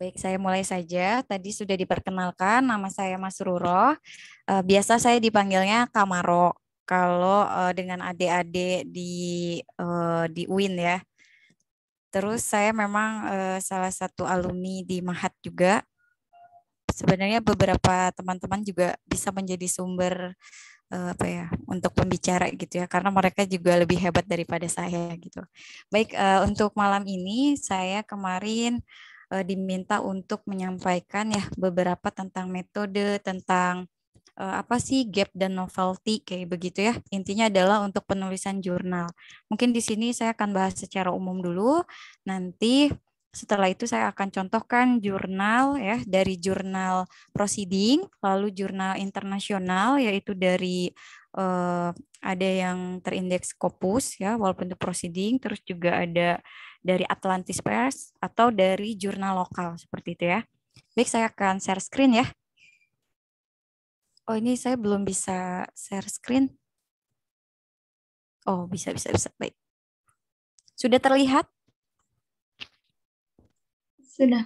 Baik, saya mulai saja. Tadi sudah diperkenalkan, nama saya Mas Ruro. Biasa saya dipanggilnya Kamaro. Kalau dengan adik-adik di UIN ya. Terus saya memang salah satu alumni di Mahat juga. Sebenarnya beberapa teman-teman juga bisa menjadi sumber apa ya untuk pembicara gitu ya, karena mereka juga lebih hebat daripada saya gitu. Baik, untuk malam ini saya kemarin diminta untuk menyampaikan ya beberapa tentang metode, tentang apa sih gap dan novelty kayak begitu ya. Intinya adalah untuk penulisan jurnal. Mungkin di sini saya akan bahas secara umum dulu. Nanti setelah itu saya akan contohkan jurnal ya, dari jurnal proceeding, lalu jurnal internasional yaitu dari ada yang terindeks Scopus ya, walaupun itu proceeding, terus juga ada dari Atlantis Press atau dari jurnal lokal seperti itu ya. Baik, saya akan share screen ya. Oh, ini saya belum bisa share screen. Oh, bisa. Baik. Sudah terlihat? Sudah.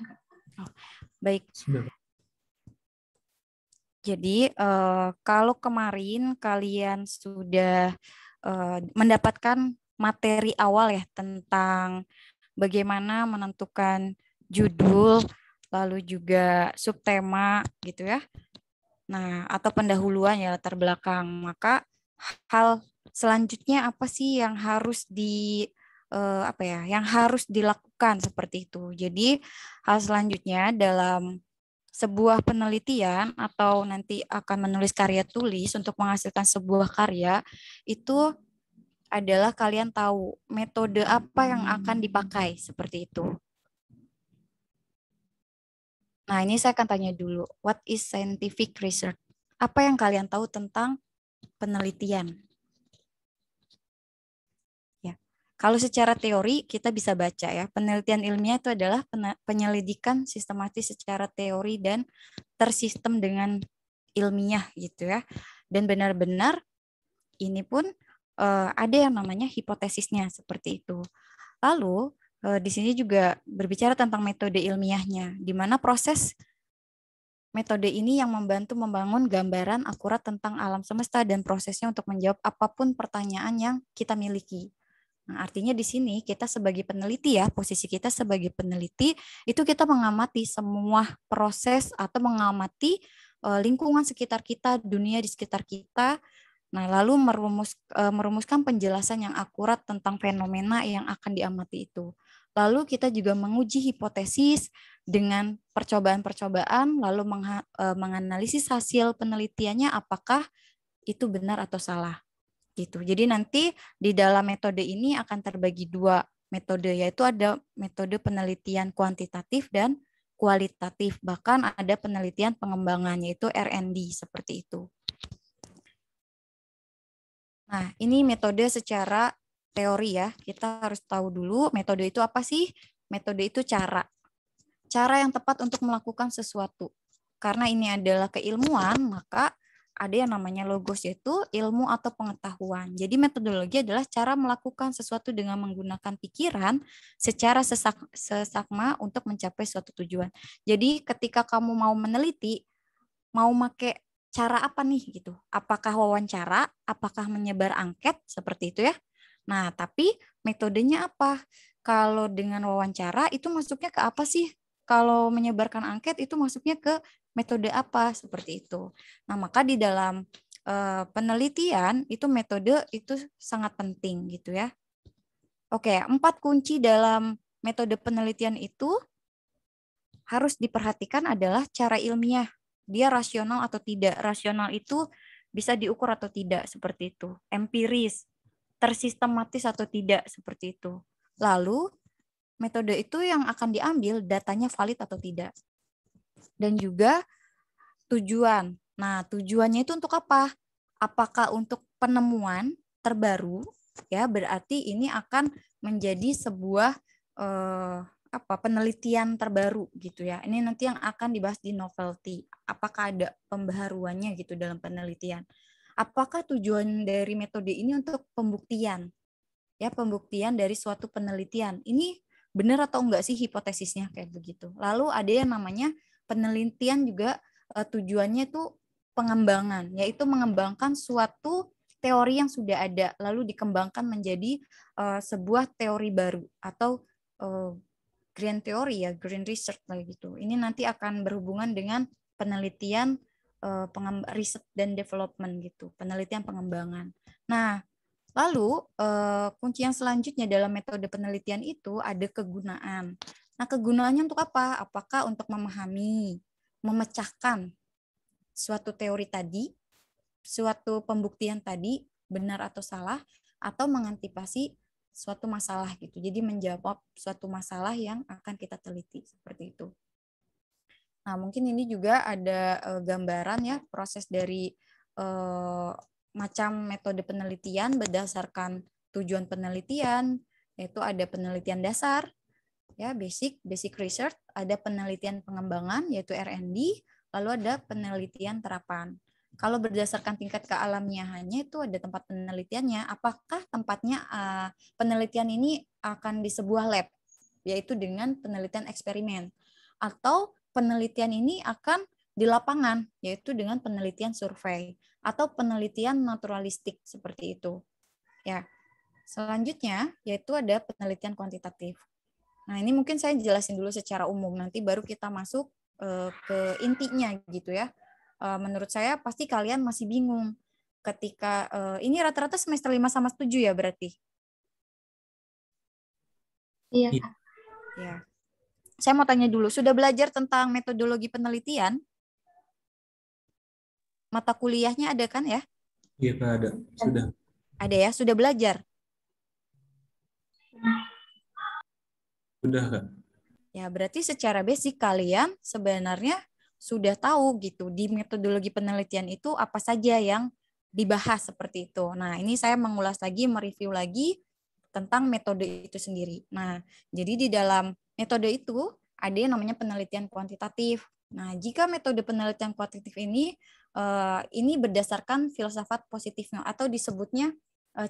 Oh, baik. Sudah. Jadi, kalau kemarin kalian sudah mendapatkan materi awal ya tentang bagaimana menentukan judul, lalu juga subtema gitu ya. Nah, atau pendahuluan ya, latar belakang. Maka hal selanjutnya apa sih yang harus apa ya, yang harus dilakukan seperti itu. Jadi, hal selanjutnya dalam sebuah penelitian atau nanti akan menulis karya tulis untuk menghasilkan sebuah karya itu adalah kalian tahu metode apa yang akan dipakai seperti itu. Nah, ini saya akan tanya dulu, what is scientific research? Apa yang kalian tahu tentang penelitian? Ya. Kalau secara teori kita bisa baca ya, penelitian ilmiah itu adalah penyelidikan sistematis secara teori dan tersistem dengan ilmiah gitu ya. Dan benar-benar ini pun ada yang namanya hipotesisnya seperti itu. Lalu di sini juga berbicara tentang metode ilmiahnya, di mana proses metode ini yang membantu membangun gambaran akurat tentang alam semesta dan prosesnya untuk menjawab apapun pertanyaan yang kita miliki. Nah, artinya di sini kita sebagai peneliti ya, posisi kita sebagai peneliti itu kita mengamati semua proses atau mengamati lingkungan sekitar kita, dunia di sekitar kita. Nah, lalu merumuskan penjelasan yang akurat tentang fenomena yang akan diamati itu. Lalu kita juga menguji hipotesis dengan percobaan-percobaan, lalu menganalisis hasil penelitiannya apakah itu benar atau salah. Gitu. Jadi nanti di dalam metode ini akan terbagi dua metode, yaitu ada metode penelitian kuantitatif dan kualitatif. Bahkan ada penelitian pengembangan, yaitu R&D seperti itu. Nah, ini metode secara teori ya. Kita harus tahu dulu metode itu apa sih? Metode itu cara. Cara yang tepat untuk melakukan sesuatu. Karena ini adalah keilmuan, maka ada yang namanya logos, yaitu ilmu atau pengetahuan. Jadi metodologi adalah cara melakukan sesuatu dengan menggunakan pikiran secara sesakma untuk mencapai suatu tujuan. Jadi ketika kamu mau meneliti, mau pakai cara apa nih gitu? Apakah wawancara, apakah menyebar angket seperti itu ya? Nah, tapi metodenya apa? Kalau dengan wawancara itu masuknya ke apa sih? Kalau menyebarkan angket itu masuknya ke metode apa? Seperti itu. Nah, maka di dalam penelitian itu metode itu sangat penting gitu ya. Oke, 4 kunci dalam metode penelitian itu harus diperhatikan adalah cara ilmiah. Dia rasional atau tidak. Rasional itu bisa diukur atau tidak, seperti itu. Empiris, tersistematis atau tidak, seperti itu. Lalu, metode itu yang akan diambil datanya valid atau tidak. Dan juga tujuan. Nah, tujuannya itu untuk apa? Apakah untuk penemuan terbaru? Ya, berarti ini akan menjadi sebuah penelitian terbaru gitu ya. Ini nanti yang akan dibahas di novelty. Apakah ada pembaharuannya gitu dalam penelitian? Apakah tujuan dari metode ini untuk pembuktian? Ya, pembuktian dari suatu penelitian. Ini benar atau enggak sih hipotesisnya kayak begitu. Lalu ada yang namanya penelitian juga, tujuannya itu pengembangan, yaitu mengembangkan suatu teori yang sudah ada lalu dikembangkan menjadi sebuah teori baru atau green theory ya, green research kayak gitu. Ini nanti akan berhubungan dengan penelitian, riset dan development gitu, penelitian pengembangan. Nah, lalu kunci yang selanjutnya dalam metode penelitian itu ada kegunaan. Nah, kegunaannya untuk apa? Apakah untuk memahami, memecahkan suatu teori tadi, suatu pembuktian tadi benar atau salah, atau mengantisipasi suatu masalah gitu. Jadi menjawab suatu masalah yang akan kita teliti seperti itu. Nah, mungkin ini juga ada gambaran ya proses dari macam metode penelitian berdasarkan tujuan penelitian, yaitu ada penelitian dasar, ya basic research, ada penelitian pengembangan yaitu R&D, lalu ada penelitian terapan. Kalau berdasarkan tingkat kealamiahannya itu ada tempat penelitiannya, apakah tempatnya penelitian ini akan di sebuah lab, yaitu dengan penelitian eksperimen, atau penelitian ini akan di lapangan, yaitu dengan penelitian survei atau penelitian naturalistik seperti itu. Ya. Selanjutnya yaitu ada penelitian kuantitatif. Nah, ini mungkin saya jelasin dulu secara umum, nanti baru kita masuk ke intinya gitu ya. Menurut saya pasti kalian masih bingung ketika ini rata-rata semester 5 sama 7 ya berarti. Iya, Iya. Kak. Ya. Saya mau tanya dulu, sudah belajar tentang metodologi penelitian? Mata kuliahnya ada kan ya? Iya, Kak, ada. Sudah. Ada ya, sudah belajar? Sudah, Kak. Ya, berarti secara basic kalian sebenarnya sudah tahu gitu di metodologi penelitian itu apa saja yang dibahas seperti itu. Nah, ini saya mengulas lagi, mereview lagi tentang metode itu sendiri. Nah, jadi di dalam metode itu ada yang namanya penelitian kuantitatif. Nah, jika metode penelitian kuantitatif ini berdasarkan filsafat positifnya atau disebutnya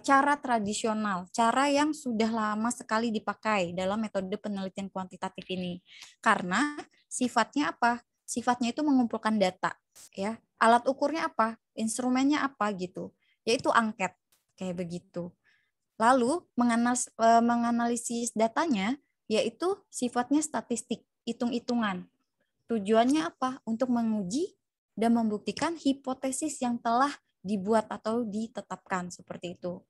cara tradisional, cara yang sudah lama sekali dipakai dalam metode penelitian kuantitatif ini. Karena sifatnya apa? Sifatnya itu mengumpulkan data, ya. Alat ukurnya apa? Instrumennya apa gitu. Yaitu angket, kayak begitu. Lalu menganalisis datanya yaitu sifatnya statistik, hitung-hitungan. Tujuannya apa? Untuk menguji dan membuktikan hipotesis yang telah dibuat atau ditetapkan seperti itu.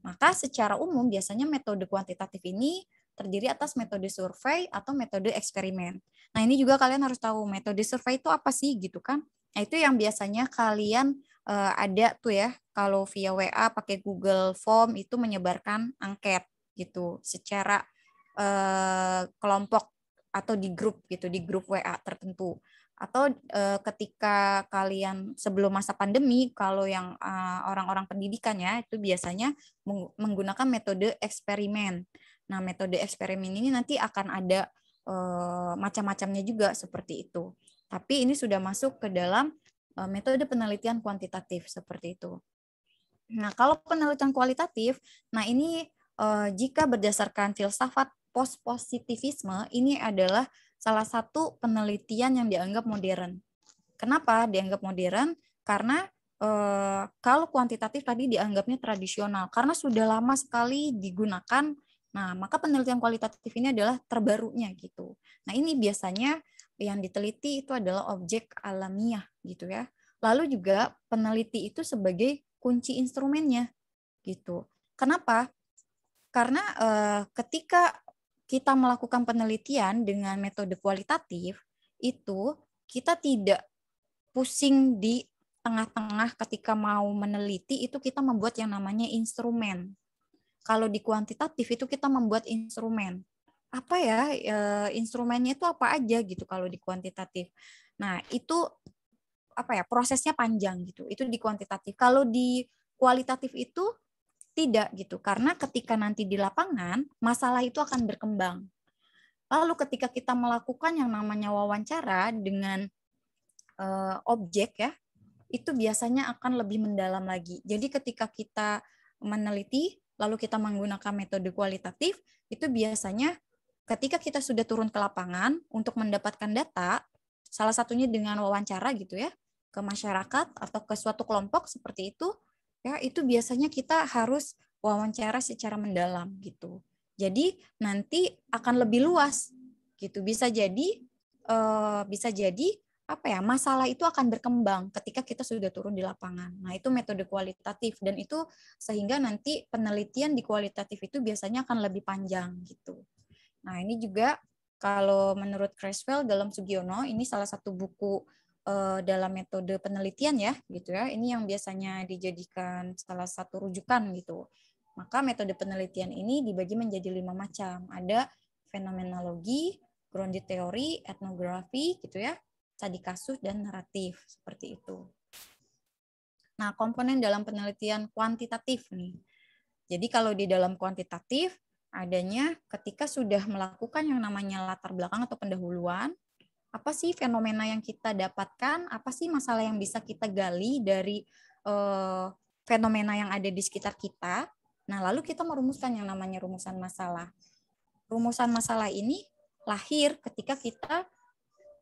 Maka secara umum biasanya metode kuantitatif ini terdiri atas metode survei atau metode eksperimen. Nah, ini juga kalian harus tahu metode survei itu apa sih gitu kan. Nah, itu yang biasanya kalian ada tuh ya, kalau via WA pakai Google Form itu menyebarkan angket gitu secara kelompok atau di grup gitu, di grup WA tertentu. Atau ketika kalian sebelum masa pandemi, kalau yang orang-orang pendidikan ya, itu biasanya menggunakan metode eksperimen. Nah, metode eksperimen ini nanti akan ada macam-macamnya juga seperti itu. Tapi ini sudah masuk ke dalam metode penelitian kuantitatif seperti itu. Nah, kalau penelitian kualitatif, nah ini jika berdasarkan filsafat post-positivisme, ini adalah salah satu penelitian yang dianggap modern. Kenapa dianggap modern? Karena kalau kuantitatif tadi dianggapnya tradisional, karena sudah lama sekali digunakan. Nah, maka penelitian kualitatif ini adalah terbarunya gitu. Nah, ini biasanya yang diteliti itu adalah objek alamiah gitu ya. Lalu juga peneliti itu sebagai kunci instrumennya gitu. Kenapa? Karena ketika kita melakukan penelitian dengan metode kualitatif, itu kita tidak pusing di tengah-tengah ketika mau meneliti, itu kita membuat yang namanya instrumen. Kalau di kuantitatif itu kita membuat instrumen. Apa ya instrumennya itu apa aja gitu kalau di kuantitatif. Nah, itu apa ya prosesnya panjang gitu. Itu di kuantitatif. Kalau di kualitatif itu tidak gitu. Karena ketika nanti di lapangan, masalah itu akan berkembang. Lalu ketika kita melakukan yang namanya wawancara dengan objek ya, itu biasanya akan lebih mendalam lagi. Jadi ketika kita meneliti, lalu kita menggunakan metode kualitatif, itu biasanya ketika kita sudah turun ke lapangan untuk mendapatkan data, salah satunya dengan wawancara gitu ya, ke masyarakat atau ke suatu kelompok seperti itu, ya itu biasanya kita harus wawancara secara mendalam gitu. Jadi nanti akan lebih luas gitu. Bisa jadi apa ya, masalah itu akan berkembang ketika kita sudah turun di lapangan. Nah, itu metode kualitatif dan itu sehingga nanti penelitian di kualitatif itu biasanya akan lebih panjang gitu. Nah, ini juga kalau menurut Creswell dalam Sugiono, ini salah satu buku dalam metode penelitian ya, gitu ya. Ini yang biasanya dijadikan salah satu rujukan gitu. Maka metode penelitian ini dibagi menjadi 5 macam. Ada fenomenologi, grounded theory, etnografi gitu ya, studi kasus dan naratif seperti itu. Nah, komponen dalam penelitian kuantitatif nih. Jadi kalau di dalam kuantitatif adanya ketika sudah melakukan yang namanya latar belakang atau pendahuluan, apa sih fenomena yang kita dapatkan, apa sih masalah yang bisa kita gali dari fenomena yang ada di sekitar kita. Nah, lalu kita merumuskan yang namanya rumusan masalah. Rumusan masalah ini lahir ketika kita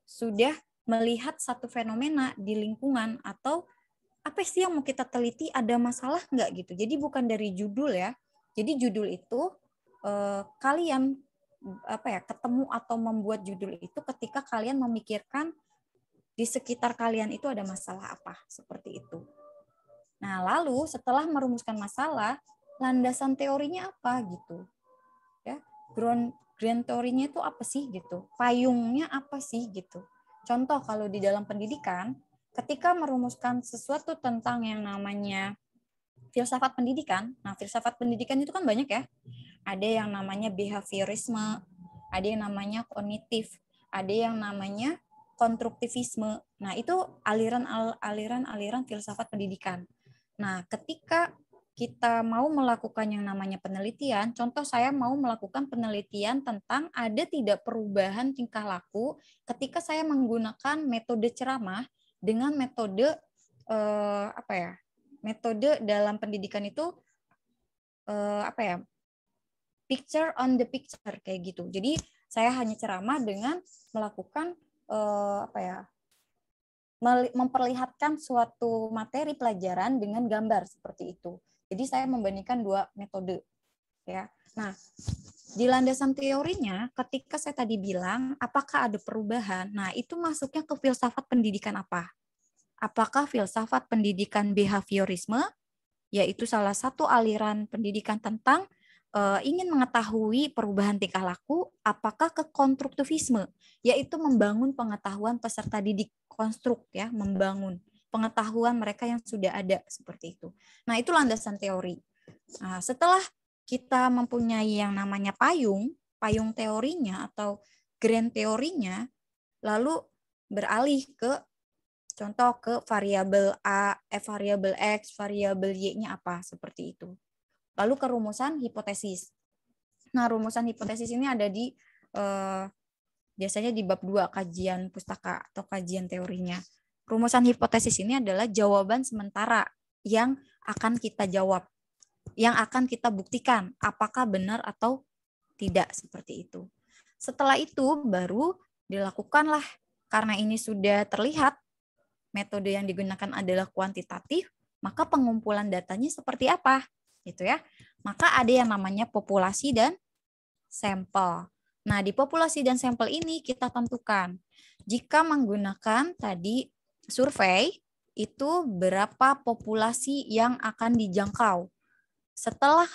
sudah melihat satu fenomena di lingkungan atau apa sih yang mau kita teliti, ada masalah nggak gitu. Jadi bukan dari judul ya. Jadi judul itu kalian ketemu atau membuat judul itu ketika kalian memikirkan di sekitar kalian itu ada masalah apa, seperti itu. Nah, lalu setelah merumuskan masalah, landasan teorinya apa gitu. Ya, ground teorinya itu apa sih gitu. Payungnya apa sih gitu. Contoh kalau di dalam pendidikan, ketika merumuskan sesuatu tentang yang namanya filsafat pendidikan, nah filsafat pendidikan itu kan banyak ya. Ada yang namanya behaviorisme, ada yang namanya kognitif, ada yang namanya konstruktivisme. Nah, itu aliran filsafat pendidikan. Nah, ketika kita mau melakukan yang namanya penelitian, contoh saya mau melakukan penelitian tentang ada tidak perubahan tingkah laku ketika saya menggunakan metode ceramah dengan metode metode dalam pendidikan itu picture on the picture kayak gitu. Jadi saya hanya ceramah dengan melakukan memperlihatkan suatu materi pelajaran dengan gambar seperti itu. Jadi saya membandingkan dua metode ya. Nah, di landasan teorinya ketika saya tadi bilang apakah ada perubahan, nah itu masuknya ke filsafat pendidikan apa? Apakah filsafat pendidikan behaviorisme, yaitu salah satu aliran pendidikan tentang ingin mengetahui perubahan tingkah laku, apakah ke konstruktivisme, yaitu membangun pengetahuan peserta didik, konstruk ya, membangun pengetahuan mereka yang sudah ada seperti itu. Nah, itu landasan teori. Nah, setelah kita mempunyai yang namanya payung teorinya atau grand teorinya, lalu beralih ke contoh ke variabel A, variabel X, variabel Y-nya apa seperti itu. Lalu ke rumusan hipotesis. Nah, rumusan hipotesis ini ada di biasanya di bab 2 kajian pustaka atau kajian teorinya. Rumusan hipotesis ini adalah jawaban sementara yang akan kita jawab, yang akan kita buktikan apakah benar atau tidak seperti itu. Setelah itu baru dilakukanlah, karena ini sudah terlihat metode yang digunakan adalah kuantitatif, maka pengumpulan datanya seperti apa? Gitu ya. Maka ada yang namanya populasi dan sampel. Nah, di populasi dan sampel ini kita tentukan jika menggunakan tadi survei itu berapa populasi yang akan dijangkau. Setelah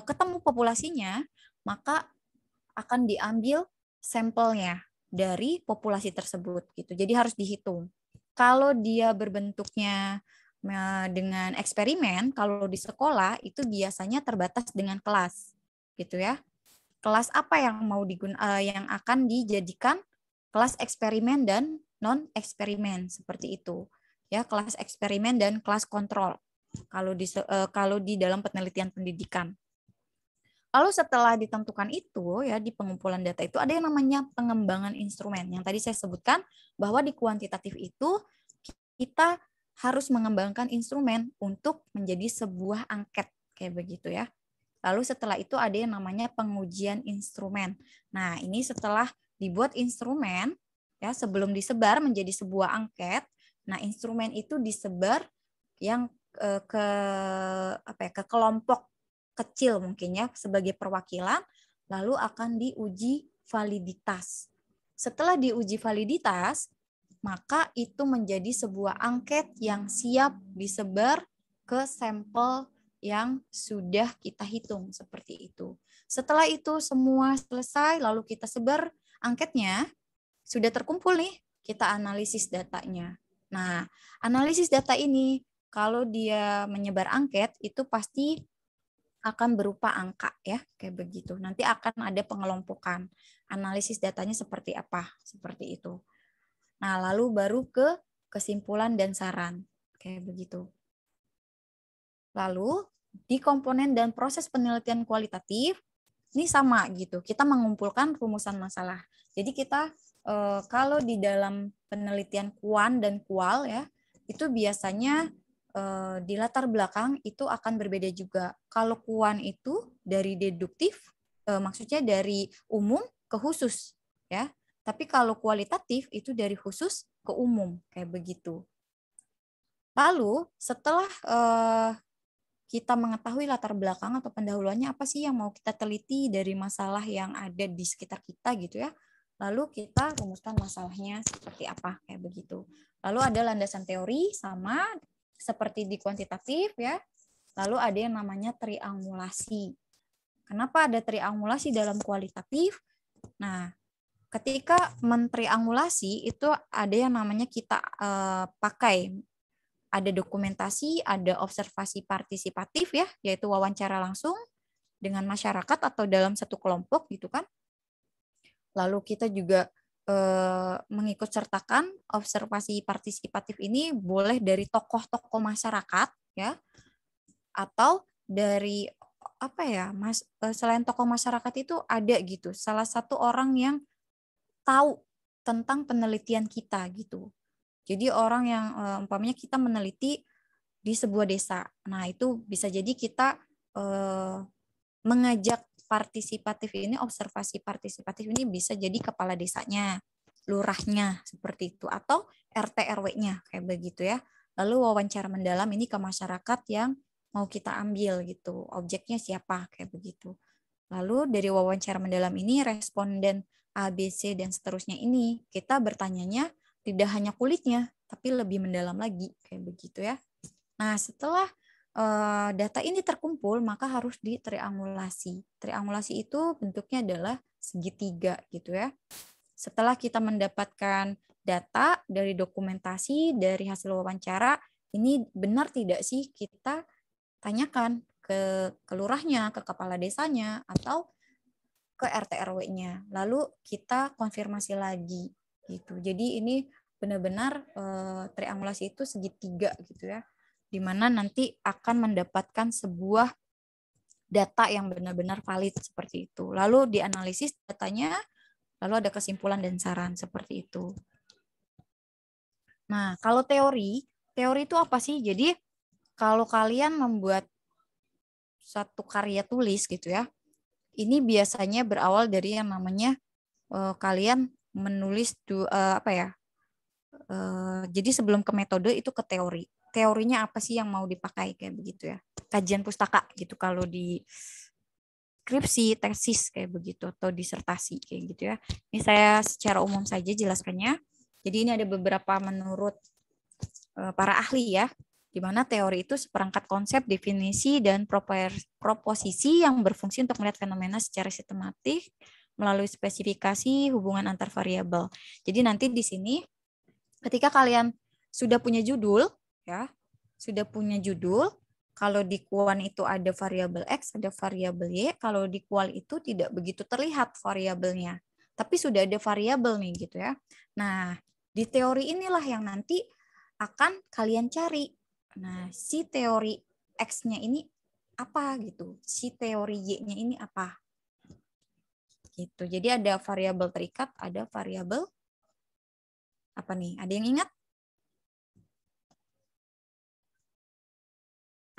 ketemu populasinya, maka akan diambil sampelnya dari populasi tersebut gitu. Jadi harus dihitung. Kalau dia berbentuknya dengan eksperimen, kalau di sekolah itu biasanya terbatas dengan kelas, gitu ya. Kelas apa yang yang akan dijadikan kelas eksperimen dan non eksperimen seperti itu, ya, kelas eksperimen dan kelas kontrol. Kalau di dalam penelitian pendidikan. Lalu setelah ditentukan itu ya di pengumpulan data itu ada yang namanya pengembangan instrumen. Yang tadi saya sebutkan bahwa di kuantitatif itu kita harus mengembangkan instrumen untuk menjadi sebuah angket kayak begitu ya. Lalu setelah itu ada yang namanya pengujian instrumen. Nah, ini setelah dibuat instrumen, ya sebelum disebar menjadi sebuah angket, nah instrumen itu disebar yang ke apa ya, ke kelompok kecil mungkin ya sebagai perwakilan, lalu akan diuji validitas. Setelah diuji validitas, maka itu menjadi sebuah angket yang siap disebar ke sampel yang sudah kita hitung seperti itu. Setelah itu semua selesai, lalu kita sebar angketnya, sudah terkumpul nih, kita analisis datanya. Nah, analisis data ini kalau dia menyebar angket itu pasti akan berupa angka ya, kayak begitu. Nanti akan ada pengelompokan. Analisis datanya seperti apa, seperti itu. Nah, lalu baru ke kesimpulan dan saran, kayak begitu. Lalu di komponen dan proses penelitian kualitatif ini sama gitu. Kita mengumpulkan rumusan masalah. Jadi kita kalau di dalam penelitian kuan dan kual ya, itu biasanya di latar belakang itu akan berbeda juga. Kalau kuan itu dari deduktif, maksudnya dari umum ke khusus ya. Tapi kalau kualitatif itu dari khusus ke umum kayak begitu. Lalu setelah kita mengetahui latar belakang atau pendahuluannya apa sih yang mau kita teliti dari masalah yang ada di sekitar kita gitu ya. Lalu kita rumuskan masalahnya seperti apa kayak begitu. Lalu ada landasan teori sama seperti di kuantitatif ya. Lalu ada yang namanya triangulasi. Kenapa ada triangulasi dalam kualitatif? Nah, ketika mentriangulasi itu ada yang namanya kita pakai ada dokumentasi, ada observasi partisipatif ya, yaitu wawancara langsung dengan masyarakat atau dalam satu kelompok gitu kan. Lalu kita juga mengikut sertakan observasi partisipatif ini boleh dari tokoh-tokoh masyarakat ya, atau dari apa ya, selain tokoh masyarakat itu ada gitu, salah satu orang yang tahu tentang penelitian kita gitu. Jadi orang yang umpamanya kita meneliti di sebuah desa. Nah, itu bisa jadi kita mengajak partisipatif ini, observasi partisipatif ini bisa jadi kepala desanya, lurahnya seperti itu, atau RT RW-nya kayak begitu ya. Lalu wawancara mendalam ini ke masyarakat yang mau kita ambil gitu. Objeknya siapa kayak begitu. Lalu dari wawancara mendalam ini responden A, B, C dan seterusnya ini kita bertanyanya tidak hanya kulitnya, tapi lebih mendalam lagi kayak begitu ya. Nah, setelah data ini terkumpul, maka harus ditriangulasi. Triangulasi itu bentuknya adalah segitiga gitu ya. Setelah kita mendapatkan data dari dokumentasi, dari hasil wawancara, ini benar tidak sih kita tanyakan ke kelurahnya, ke kepala desanya, atau ke RT RW-nya. Lalu kita konfirmasi lagi gitu. Jadi ini benar-benar triangulasi itu segitiga gitu ya, di mana nanti akan mendapatkan sebuah data yang benar-benar valid seperti itu. Lalu dianalisis datanya, lalu ada kesimpulan dan saran seperti itu. Nah, kalau teori itu apa sih? Jadi kalau kalian membuat satu karya tulis gitu ya, ini biasanya berawal dari yang namanya kalian menulis apa ya? Jadi sebelum ke metode itu ke teori. Teorinya apa sih yang mau dipakai kayak begitu ya. Kajian pustaka gitu kalau di skripsi, tesis kayak begitu atau disertasi kayak gitu ya. Ini saya secara umum saja jelaskannya. Jadi ini ada beberapa menurut para ahli ya, di mana teori itu seperangkat konsep, definisi, dan proposisi yang berfungsi untuk melihat fenomena secara sistematik melalui spesifikasi hubungan antar variabel. Jadi nanti di sini ketika kalian sudah punya judul, ya, sudah punya judul, kalau di kuan itu ada variabel X, ada variabel Y, kalau di kual itu tidak begitu terlihat variabelnya, tapi sudah ada variabel nih gitu ya. Nah, di teori inilah yang nanti akan kalian cari. Nah, si teori X-nya ini apa gitu, si teori Y-nya ini apa gitu. Jadi ada variabel terikat, ada variabel apa nih? Ada yang ingat?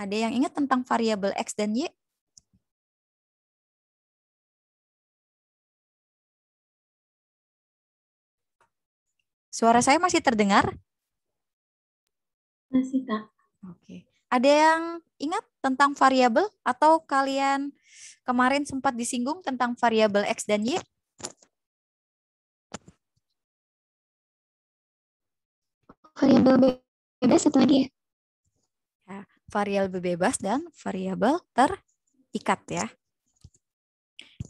Ada yang ingat tentang variabel X dan Y? Suara saya masih terdengar? Masih, Kak. Oke. Ada yang ingat tentang variabel atau kalian kemarin sempat disinggung tentang variabel X dan Y? Variabel bebas satu lagi ya? Ya, variabel bebas dan variabel terikat ya.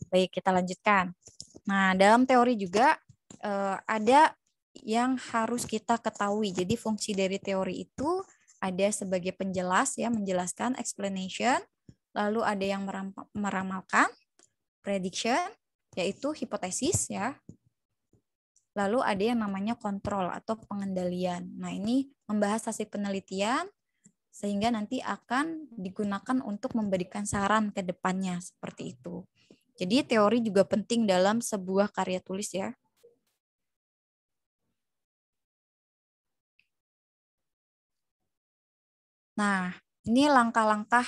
Baik, kita lanjutkan. Nah, dalam teori juga ada yang harus kita ketahui. Jadi fungsi dari teori itu ada sebagai penjelas ya, menjelaskan explanation, lalu ada yang meramalkan prediction, yaitu hipotesis ya. Lalu ada yang namanya kontrol atau pengendalian. Nah, ini membahas hasil penelitian sehingga nanti akan digunakan untuk memberikan saran ke depannya seperti itu. Jadi teori juga penting dalam sebuah karya tulis ya. Nah, ini langkah-langkah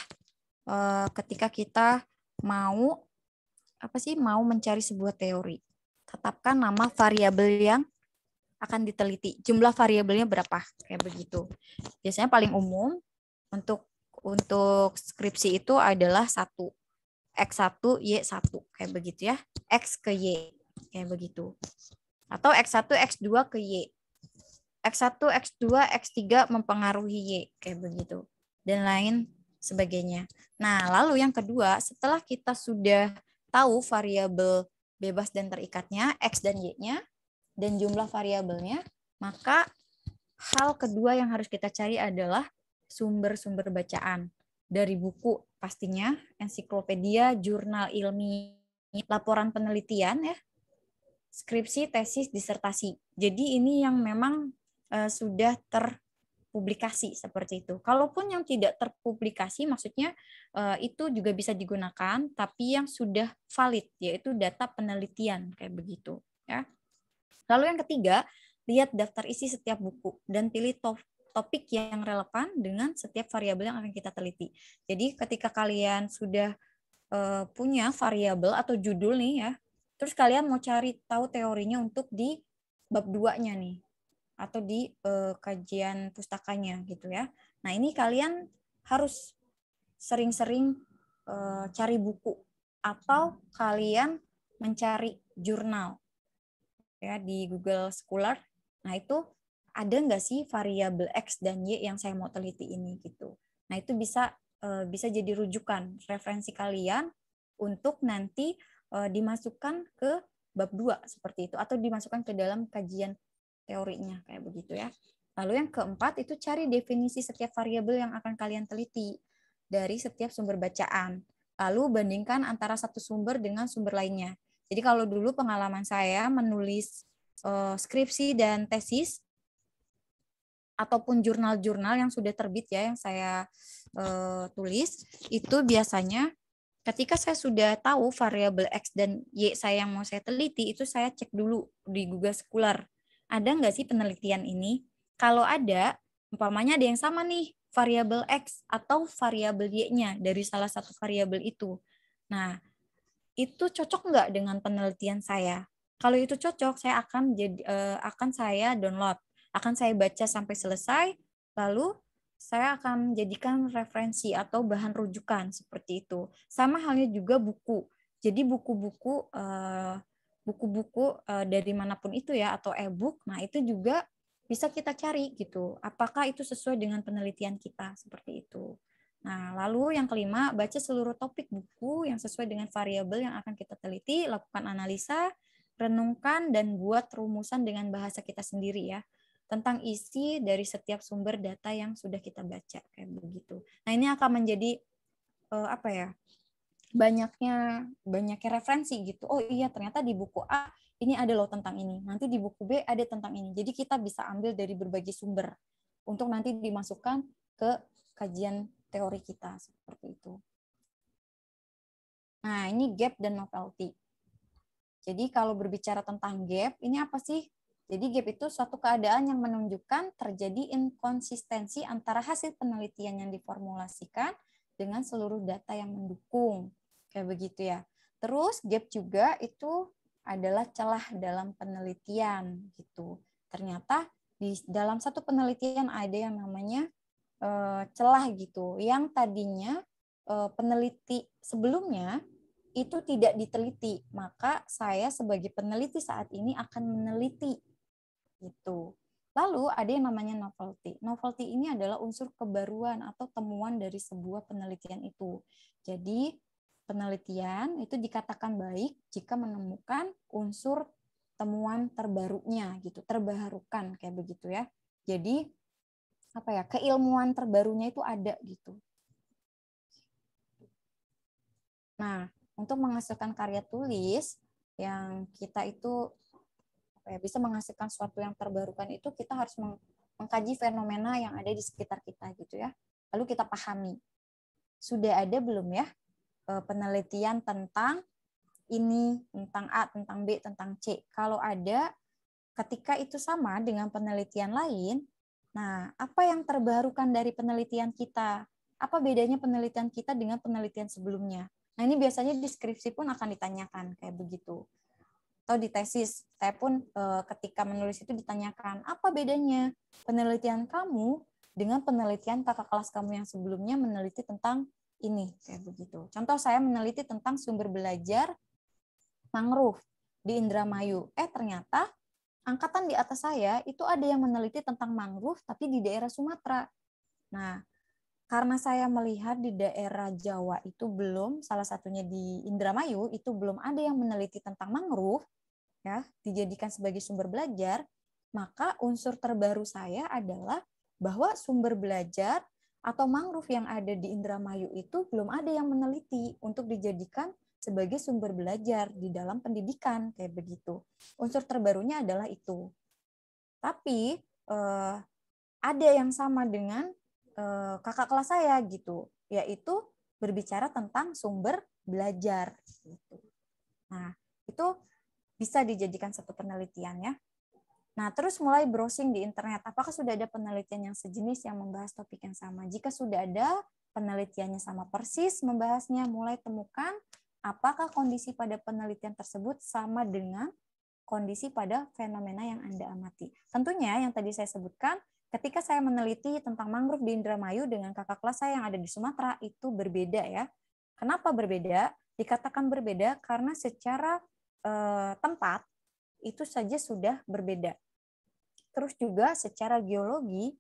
ketika kita mau mau mencari sebuah teori. Tetapkan nama variabel yang akan diteliti. Jumlah variabelnya berapa? Kayak begitu. Biasanya paling umum untuk skripsi itu adalah 1. X1, Y1. Kayak begitu ya. X ke Y. Kayak begitu. Atau X1, X2 ke Y. X1, X2, X3 mempengaruhi Y. Kayak begitu. Dan lain sebagainya. Nah, lalu yang kedua, setelah kita sudah tahu variabel bebas dan terikatnya, X dan Y-nya, dan jumlah variabelnya, maka hal kedua yang harus kita cari adalah sumber-sumber bacaan. Dari buku pastinya, ensiklopedia, jurnal ilmiah, laporan penelitian ya, skripsi, tesis, disertasi. Jadi ini yang memang sudah terpublikasi seperti itu. Kalaupun yang tidak terpublikasi, maksudnya itu juga bisa digunakan, tapi yang sudah valid, yaitu data penelitian kayak begitu. Ya. Lalu yang ketiga, lihat daftar isi setiap buku dan pilih topik yang relevan dengan setiap variabel yang akan kita teliti. Jadi ketika kalian sudah punya variabel atau judul nih ya, terus kalian mau cari tahu teorinya untuk di bab 2-nya nih, atau di kajian pustakanya gitu ya. Nah ini kalian harus sering-sering cari buku, atau kalian mencari jurnal ya di Google Scholar. Nah itu ada nggak sih variabel X dan Y yang saya mau teliti ini gitu. Nah itu bisa jadi rujukan referensi kalian untuk nanti dimasukkan ke bab 2 seperti itu, atau dimasukkan ke dalam kajian teorinya kayak begitu ya. Lalu yang keempat itu cari definisi setiap variabel yang akan kalian teliti dari setiap sumber bacaan. Lalu bandingkan antara satu sumber dengan sumber lainnya. Jadi kalau dulu pengalaman saya menulis skripsi dan tesis ataupun jurnal-jurnal yang sudah terbit ya yang saya tulis, itu biasanya ketika saya sudah tahu variabel X dan Y saya yang mau saya teliti, itu saya cek dulu di Google Scholar. Ada nggak sih penelitian ini? Kalau ada, umpamanya ada yang sama nih, variabel X atau variabel Y-nya dari salah satu variabel itu. Nah, itu cocok nggak dengan penelitian saya? Kalau itu cocok, saya akan saya download, akan saya baca sampai selesai, lalu saya akan jadikan referensi atau bahan rujukan seperti itu. Sama halnya juga buku. Jadi buku-buku dari manapun itu ya, atau e-book, nah itu juga bisa kita cari gitu. Apakah itu sesuai dengan penelitian kita seperti itu. Nah, lalu yang kelima, baca seluruh topik buku yang sesuai dengan variabel yang akan kita teliti, lakukan analisa, renungkan, dan buat rumusan dengan bahasa kita sendiri ya, tentang isi dari setiap sumber data yang sudah kita baca, kayak begitu. Nah, ini akan menjadi banyaknya referensi gitu. Oh iya, ternyata di buku A ini ada loh tentang ini, nanti di buku B ada tentang ini. Jadi kita bisa ambil dari berbagai sumber untuk nanti dimasukkan ke kajian teori kita seperti itu. Nah, ini gap dan novelty. Jadi kalau berbicara tentang gap, ini apa sih? Jadi gap itu suatu keadaan yang menunjukkan terjadi inkonsistensi antara hasil penelitian yang diformulasikan dengan seluruh data yang mendukung. Kayak begitu ya. Terus gap juga itu adalah celah dalam penelitian gitu. ternyata di dalam satu penelitian ada yang namanya celah gitu, yang tadinya peneliti sebelumnya itu tidak diteliti, maka saya sebagai peneliti saat ini akan meneliti gitu. Lalu ada yang namanya novelty. Novelty ini adalah unsur kebaruan atau temuan dari sebuah penelitian itu. Jadi penelitian itu dikatakan baik jika menemukan unsur temuan terbarunya gitu, terbarukan kayak begitu ya. Jadi apa ya, keilmuan terbarunya itu ada gitu. Nah, untuk menghasilkan karya tulis yang kita itu bisa menghasilkan sesuatu yang terbarukan itu, kita harus mengkaji fenomena yang ada di sekitar kita gitu ya. Lalu kita pahami. Sudah ada belum ya penelitian tentang ini, tentang A, tentang B, tentang C? Kalau ada, ketika itu sama dengan penelitian lain, nah apa yang terbarukan dari penelitian kita? Apa bedanya penelitian kita dengan penelitian sebelumnya? Nah ini biasanya di skripsi pun akan ditanyakan kayak begitu. Atau di tesis, saya pun ketika menulis itu ditanyakan, apa bedanya penelitian kamu dengan penelitian kakak kelas kamu yang sebelumnya meneliti tentang ini, kayak begitu. Contoh saya meneliti tentang sumber belajar mangrove di Indramayu. Ternyata angkatan di atas saya itu ada yang meneliti tentang mangrove tapi di daerah Sumatera. Nah, karena saya melihat di daerah Jawa itu belum, salah satunya di Indramayu itu belum ada yang meneliti tentang mangrove, ya, dijadikan sebagai sumber belajar, maka unsur terbaru saya adalah bahwa sumber belajar atau mangrove yang ada di Indramayu itu belum ada yang meneliti untuk dijadikan sebagai sumber belajar di dalam pendidikan, kayak begitu. Unsur terbarunya adalah itu. Tapi ada yang sama dengan kakak kelas saya gitu, yaitu berbicara tentang sumber belajar. Gitu. Nah, itu bisa dijadikan satu penelitian ya. Nah, terus mulai browsing di internet, apakah sudah ada penelitian yang sejenis yang membahas topik yang sama? Jika sudah ada, penelitiannya sama persis membahasnya, mulai temukan apakah kondisi pada penelitian tersebut sama dengan kondisi pada fenomena yang Anda amati. Tentunya yang tadi saya sebutkan, ketika saya meneliti tentang mangrove di Indramayu dengan kakak kelas saya yang ada di Sumatera, itu berbeda ya. Kenapa berbeda? Dikatakan berbeda karena secara tempat itu saja sudah berbeda. Terus juga secara geologi,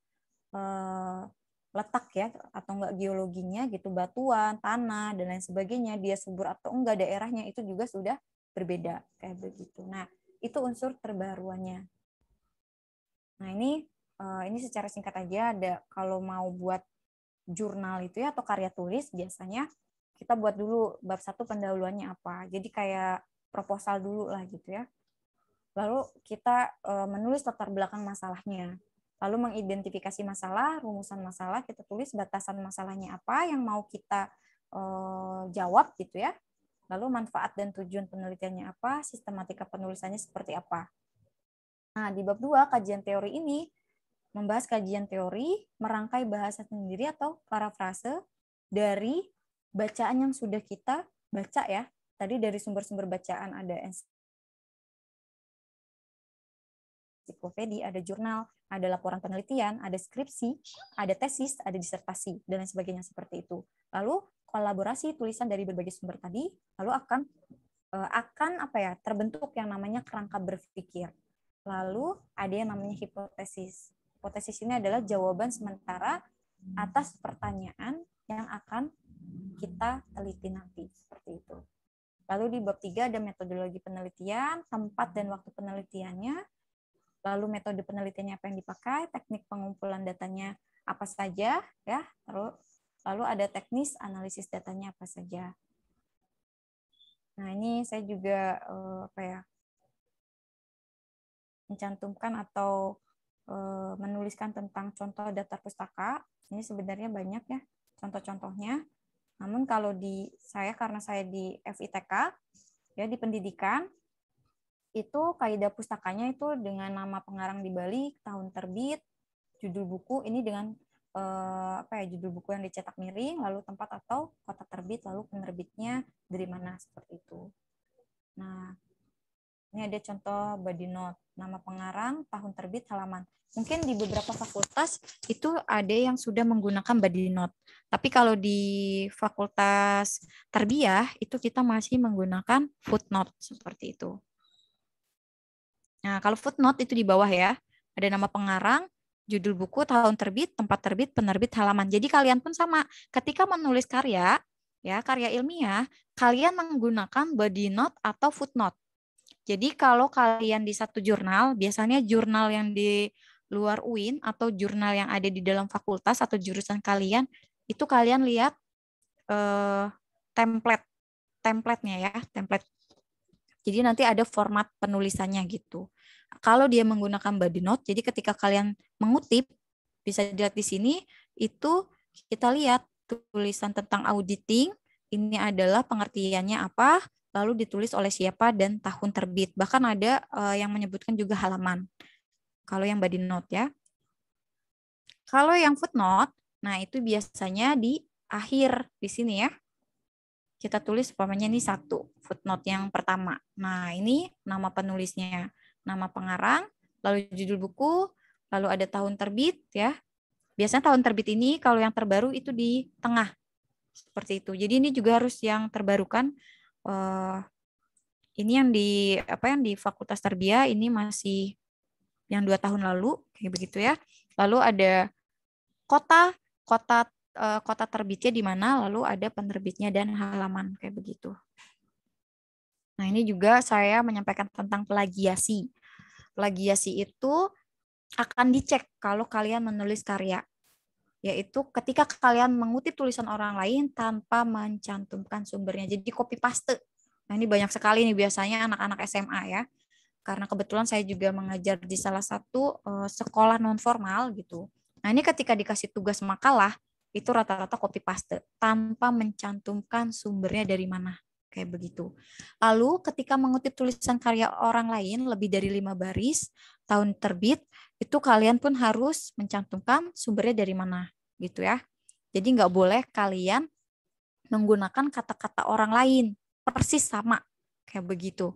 letak ya atau enggak geologinya gitu, batuan, tanah dan lain sebagainya, dia subur atau enggak daerahnya itu juga sudah berbeda kayak begitu. Nah, itu unsur terbaruannya. Nah, ini secara singkat aja ada, kalau mau buat jurnal itu ya atau karya tulis biasanya kita buat dulu bab 1 pendahuluannya apa. Jadi kayak proposal dulu lah gitu ya. Lalu kita menulis latar belakang masalahnya. Lalu mengidentifikasi masalah, rumusan masalah, kita tulis batasan masalahnya apa yang mau kita jawab gitu ya. Lalu manfaat dan tujuan penelitiannya apa, sistematika penulisannya seperti apa. Nah, di bab 2 kajian teori ini membahas kajian teori, merangkai bahasa sendiri atau parafrase dari bacaan yang sudah kita baca ya. Tadi dari sumber-sumber bacaan ada ensiklopedia, ada jurnal, ada laporan penelitian, ada skripsi, ada tesis, ada disertasi, dan lain sebagainya seperti itu. Lalu kolaborasi tulisan dari berbagai sumber tadi, lalu akan terbentuk yang namanya kerangka berpikir. Lalu ada yang namanya hipotesis. Hipotesis ini adalah jawaban sementara atas pertanyaan yang akan kita teliti nanti, seperti itu. Lalu di bab 3 ada metodologi penelitian, tempat dan waktu penelitiannya, lalu metode penelitiannya apa yang dipakai, teknik pengumpulan datanya apa saja, ya, lalu ada teknis analisis datanya apa saja. Nah, ini saya juga mencantumkan atau menuliskan tentang contoh daftar pustaka. Ini sebenarnya banyak ya contoh-contohnya. Namun kalau karena saya di FITK ya, di pendidikan, itu kaidah pustakanya itu dengan nama pengarang dibalik, tahun terbit, judul buku ini dengan judul buku yang dicetak miring, lalu tempat atau kota terbit, lalu penerbitnya dari mana, seperti itu. Nah, Ini ada contoh body note, nama pengarang, tahun terbit, halaman. Mungkin di beberapa fakultas itu ada yang sudah menggunakan body note. Tapi kalau di fakultas tarbiyah itu kita masih menggunakan footnote seperti itu. Nah, kalau footnote itu di bawah ya. Ada nama pengarang, judul buku, tahun terbit, tempat terbit, penerbit, halaman. Jadi kalian pun sama. Ketika menulis karya, ya karya ilmiah, kalian menggunakan body note atau footnote. Jadi kalau kalian di satu jurnal, biasanya jurnal yang di luar UIN atau jurnal yang ada di dalam fakultas atau jurusan kalian, itu kalian lihat template-nya ya, template. Jadi nanti ada format penulisannya gitu. Kalau dia menggunakan body note, jadi ketika kalian mengutip, bisa dilihat di sini, itu kita lihat tulisan tentang auditing, ini adalah pengertiannya apa, lalu ditulis oleh siapa dan tahun terbit. Bahkan ada yang menyebutkan juga halaman. Kalau yang body note ya. Kalau yang footnote, nah itu biasanya di akhir di sini ya. Kita tulis umpamanya ini satu, footnote yang pertama. Nah ini nama penulisnya, nama pengarang, lalu judul buku, lalu ada tahun terbit ya. Biasanya tahun terbit ini kalau yang terbaru itu di tengah. Seperti itu. Jadi ini juga harus yang terbarukan. Ini yang di Fakultas Tarbiyah ini masih yang 2 tahun lalu kayak begitu ya. Lalu ada kota terbitnya di mana, lalu ada penerbitnya dan halaman kayak begitu. Nah, ini juga saya menyampaikan tentang plagiasi. Plagiasi itu akan dicek kalau kalian menulis karya, yaitu ketika kalian mengutip tulisan orang lain tanpa mencantumkan sumbernya. Jadi copy paste. Nah, ini banyak sekali nih biasanya anak-anak SMA ya. Karena kebetulan saya juga mengajar di salah satu sekolah non formal gitu. Nah, ini ketika dikasih tugas makalah, itu rata-rata copy paste tanpa mencantumkan sumbernya dari mana. Kayak begitu. Lalu ketika mengutip tulisan karya orang lain lebih dari 5 baris, tahun terbit, itu kalian pun harus mencantumkan sumbernya dari mana. Gitu ya. Jadi nggak boleh kalian menggunakan kata-kata orang lain. Persis sama. Kayak begitu.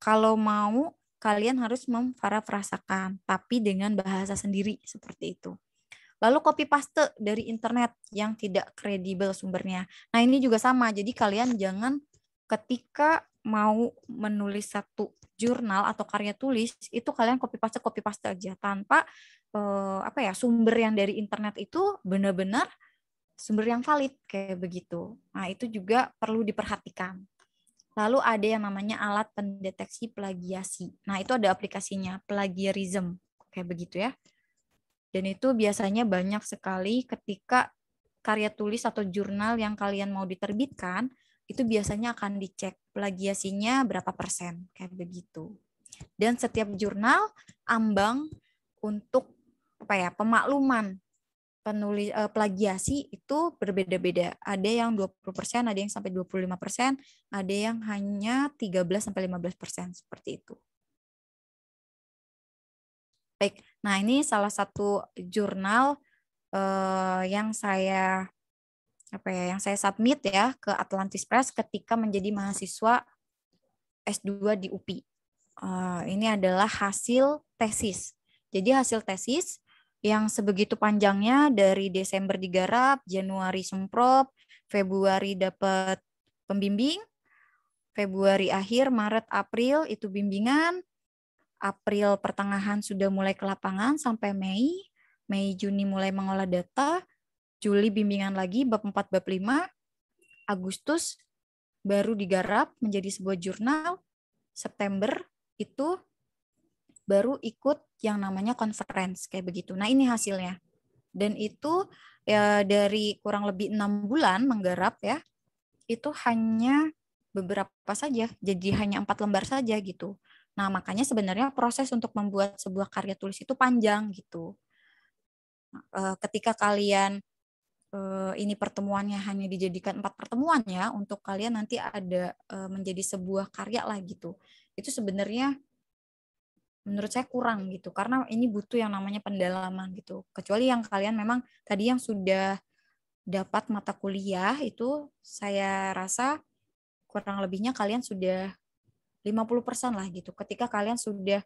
Kalau mau, kalian harus memparafrasakan, tapi dengan bahasa sendiri seperti itu. Lalu copy paste dari internet yang tidak kredibel sumbernya. Nah, ini juga sama. Jadi kalian jangan ketika mau menulis satu jurnal atau karya tulis, itu kalian copy paste aja tanpa sumber yang dari internet itu benar-benar sumber yang valid kayak begitu. Nah, itu juga perlu diperhatikan. Lalu ada yang namanya alat pendeteksi plagiasi. Nah, itu ada aplikasinya, plagiarism. Kayak begitu ya. Dan itu biasanya banyak sekali ketika karya tulis atau jurnal yang kalian mau diterbitkan, itu biasanya akan dicek plagiasinya berapa persen. Kayak begitu. Dan setiap jurnal ambang untuk pemakluman plagiasi itu berbeda-beda. Ada yang 20%, ada yang sampai 25%, ada yang hanya 13-15% seperti itu. Baik, nah ini salah satu jurnal yang saya submit ya ke Atlantis Press ketika menjadi mahasiswa S2 di UPI. Ini adalah hasil tesis. Jadi hasil tesis yang sebegitu panjangnya dari Desember digarap, Januari semprot, Februari dapat pembimbing, Februari akhir, Maret, April itu bimbingan, April pertengahan sudah mulai ke lapangan sampai Mei, Juni mulai mengolah data, Juli bimbingan lagi bab 4, bab 5, Agustus baru digarap menjadi sebuah jurnal, September itu baru ikut yang namanya conference kayak begitu. Nah, ini hasilnya. Dan itu ya dari kurang lebih 6 bulan menggarap ya, itu hanya beberapa saja, jadi hanya 4 lembar saja gitu. Nah, makanya sebenarnya proses untuk membuat sebuah karya tulis itu panjang gitu. Ketika kalian ini pertemuannya hanya dijadikan 4 pertemuan ya, untuk kalian nanti ada menjadi sebuah karya lah gitu. Itu sebenarnya menurut saya kurang gitu, karena ini butuh yang namanya pendalaman gitu. Kecuali yang kalian memang tadi yang sudah dapat mata kuliah itu saya rasa kurang lebihnya kalian sudah 50% lah gitu. Ketika kalian sudah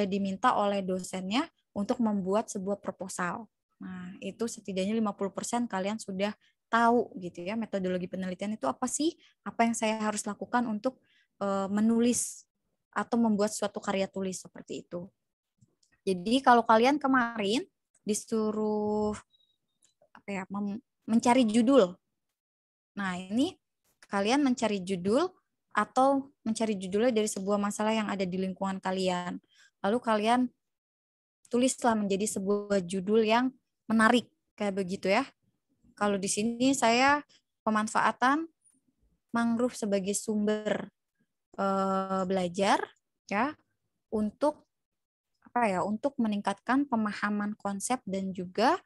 diminta oleh dosennya untuk membuat sebuah proposal. Nah, itu setidaknya 50% kalian sudah tahu gitu ya, metodologi penelitian itu apa sih? Apa yang saya harus lakukan untuk menulis atau membuat suatu karya tulis seperti itu. Jadi kalau kalian kemarin disuruh mencari judul. Nah, ini kalian mencari judul atau mencari judulnya dari sebuah masalah yang ada di lingkungan kalian. Lalu kalian tulislah menjadi sebuah judul yang menarik kayak begitu ya. Kalau di sini saya pemanfaatan mangrove sebagai sumber belajar ya untuk untuk meningkatkan pemahaman konsep dan juga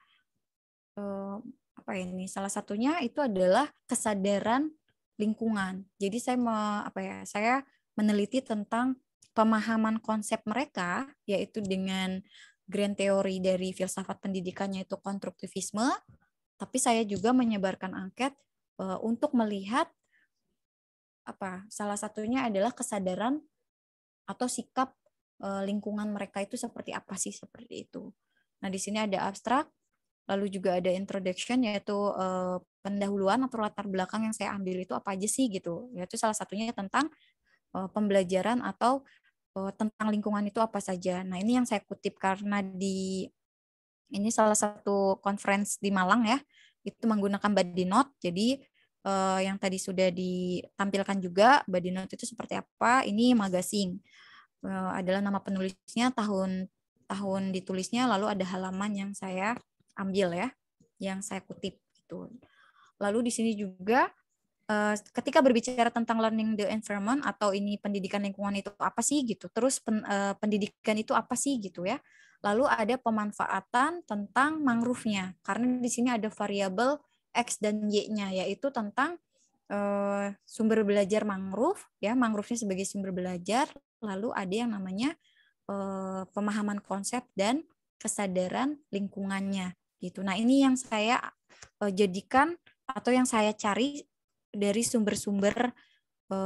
salah satunya itu adalah kesadaran lingkungan. Jadi saya meneliti tentang pemahaman konsep mereka, yaitu dengan grand teori dari filsafat pendidikannya itu konstruktivisme, tapi saya juga menyebarkan angket untuk melihat salah satunya adalah kesadaran atau sikap lingkungan mereka itu seperti apa sih, seperti itu. Nah, di sini ada abstrak, lalu juga ada introduction, yaitu pendahuluan atau latar belakang yang saya ambil itu apa aja sih gitu. Yaitu salah satunya tentang pembelajaran atau tentang lingkungan itu apa saja. Nah, ini yang saya kutip karena ini salah satu conference di Malang ya, itu menggunakan body note. Jadi yang tadi sudah ditampilkan juga body note itu seperti apa. Ini magazine adalah nama penulisnya, tahun ditulisnya, lalu ada halaman yang saya ambil ya, yang saya kutip gitu. Lalu di sini juga ketika berbicara tentang learning the environment atau ini pendidikan lingkungan itu apa sih gitu. Terus pendidikan itu apa sih gitu ya. Lalu ada pemanfaatan tentang mangrove-nya karena di sini ada variabel X dan Y-nya, yaitu tentang sumber belajar mangrove ya, mangrove-nya sebagai sumber belajar. Lalu ada yang namanya pemahaman konsep dan kesadaran lingkungannya gitu. Nah, ini yang saya jadikan atau yang saya cari dari sumber-sumber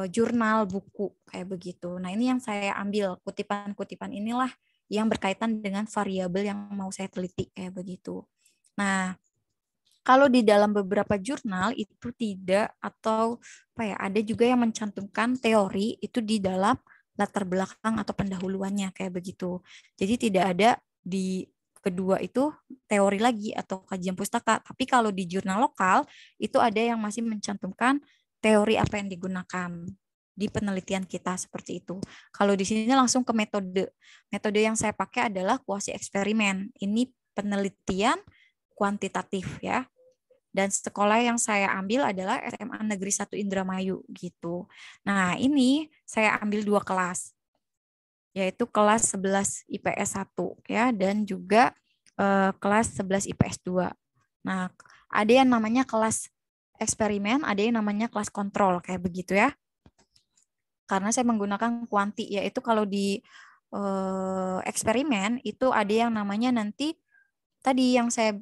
jurnal, buku kayak begitu. Nah, ini yang saya ambil, kutipan-kutipan inilah yang berkaitan dengan variabel yang mau saya teliti kayak begitu. Nah, kalau di dalam beberapa jurnal itu tidak, atau ada juga yang mencantumkan teori itu di dalam latar belakang atau pendahuluannya kayak begitu. Jadi tidak ada di kedua itu teori lagi atau kajian pustaka. Tapi kalau di jurnal lokal itu ada yang masih mencantumkan teori apa yang digunakan di penelitian kita seperti itu. Kalau di sini langsung ke metode. Metode yang saya pakai adalah kuasi eksperimen. Ini penelitian kuantitatif ya. Dan sekolah yang saya ambil adalah SMA Negeri 1 Indramayu gitu. Nah, ini saya ambil 2 kelas. Yaitu kelas 11 IPS 1 ya, dan juga kelas 11 IPS 2. Nah, ada yang namanya kelas eksperimen, ada yang namanya kelas kontrol kayak begitu ya. Karena saya menggunakan kuanti, yaitu kalau di eksperimen itu ada yang namanya nanti tadi yang saya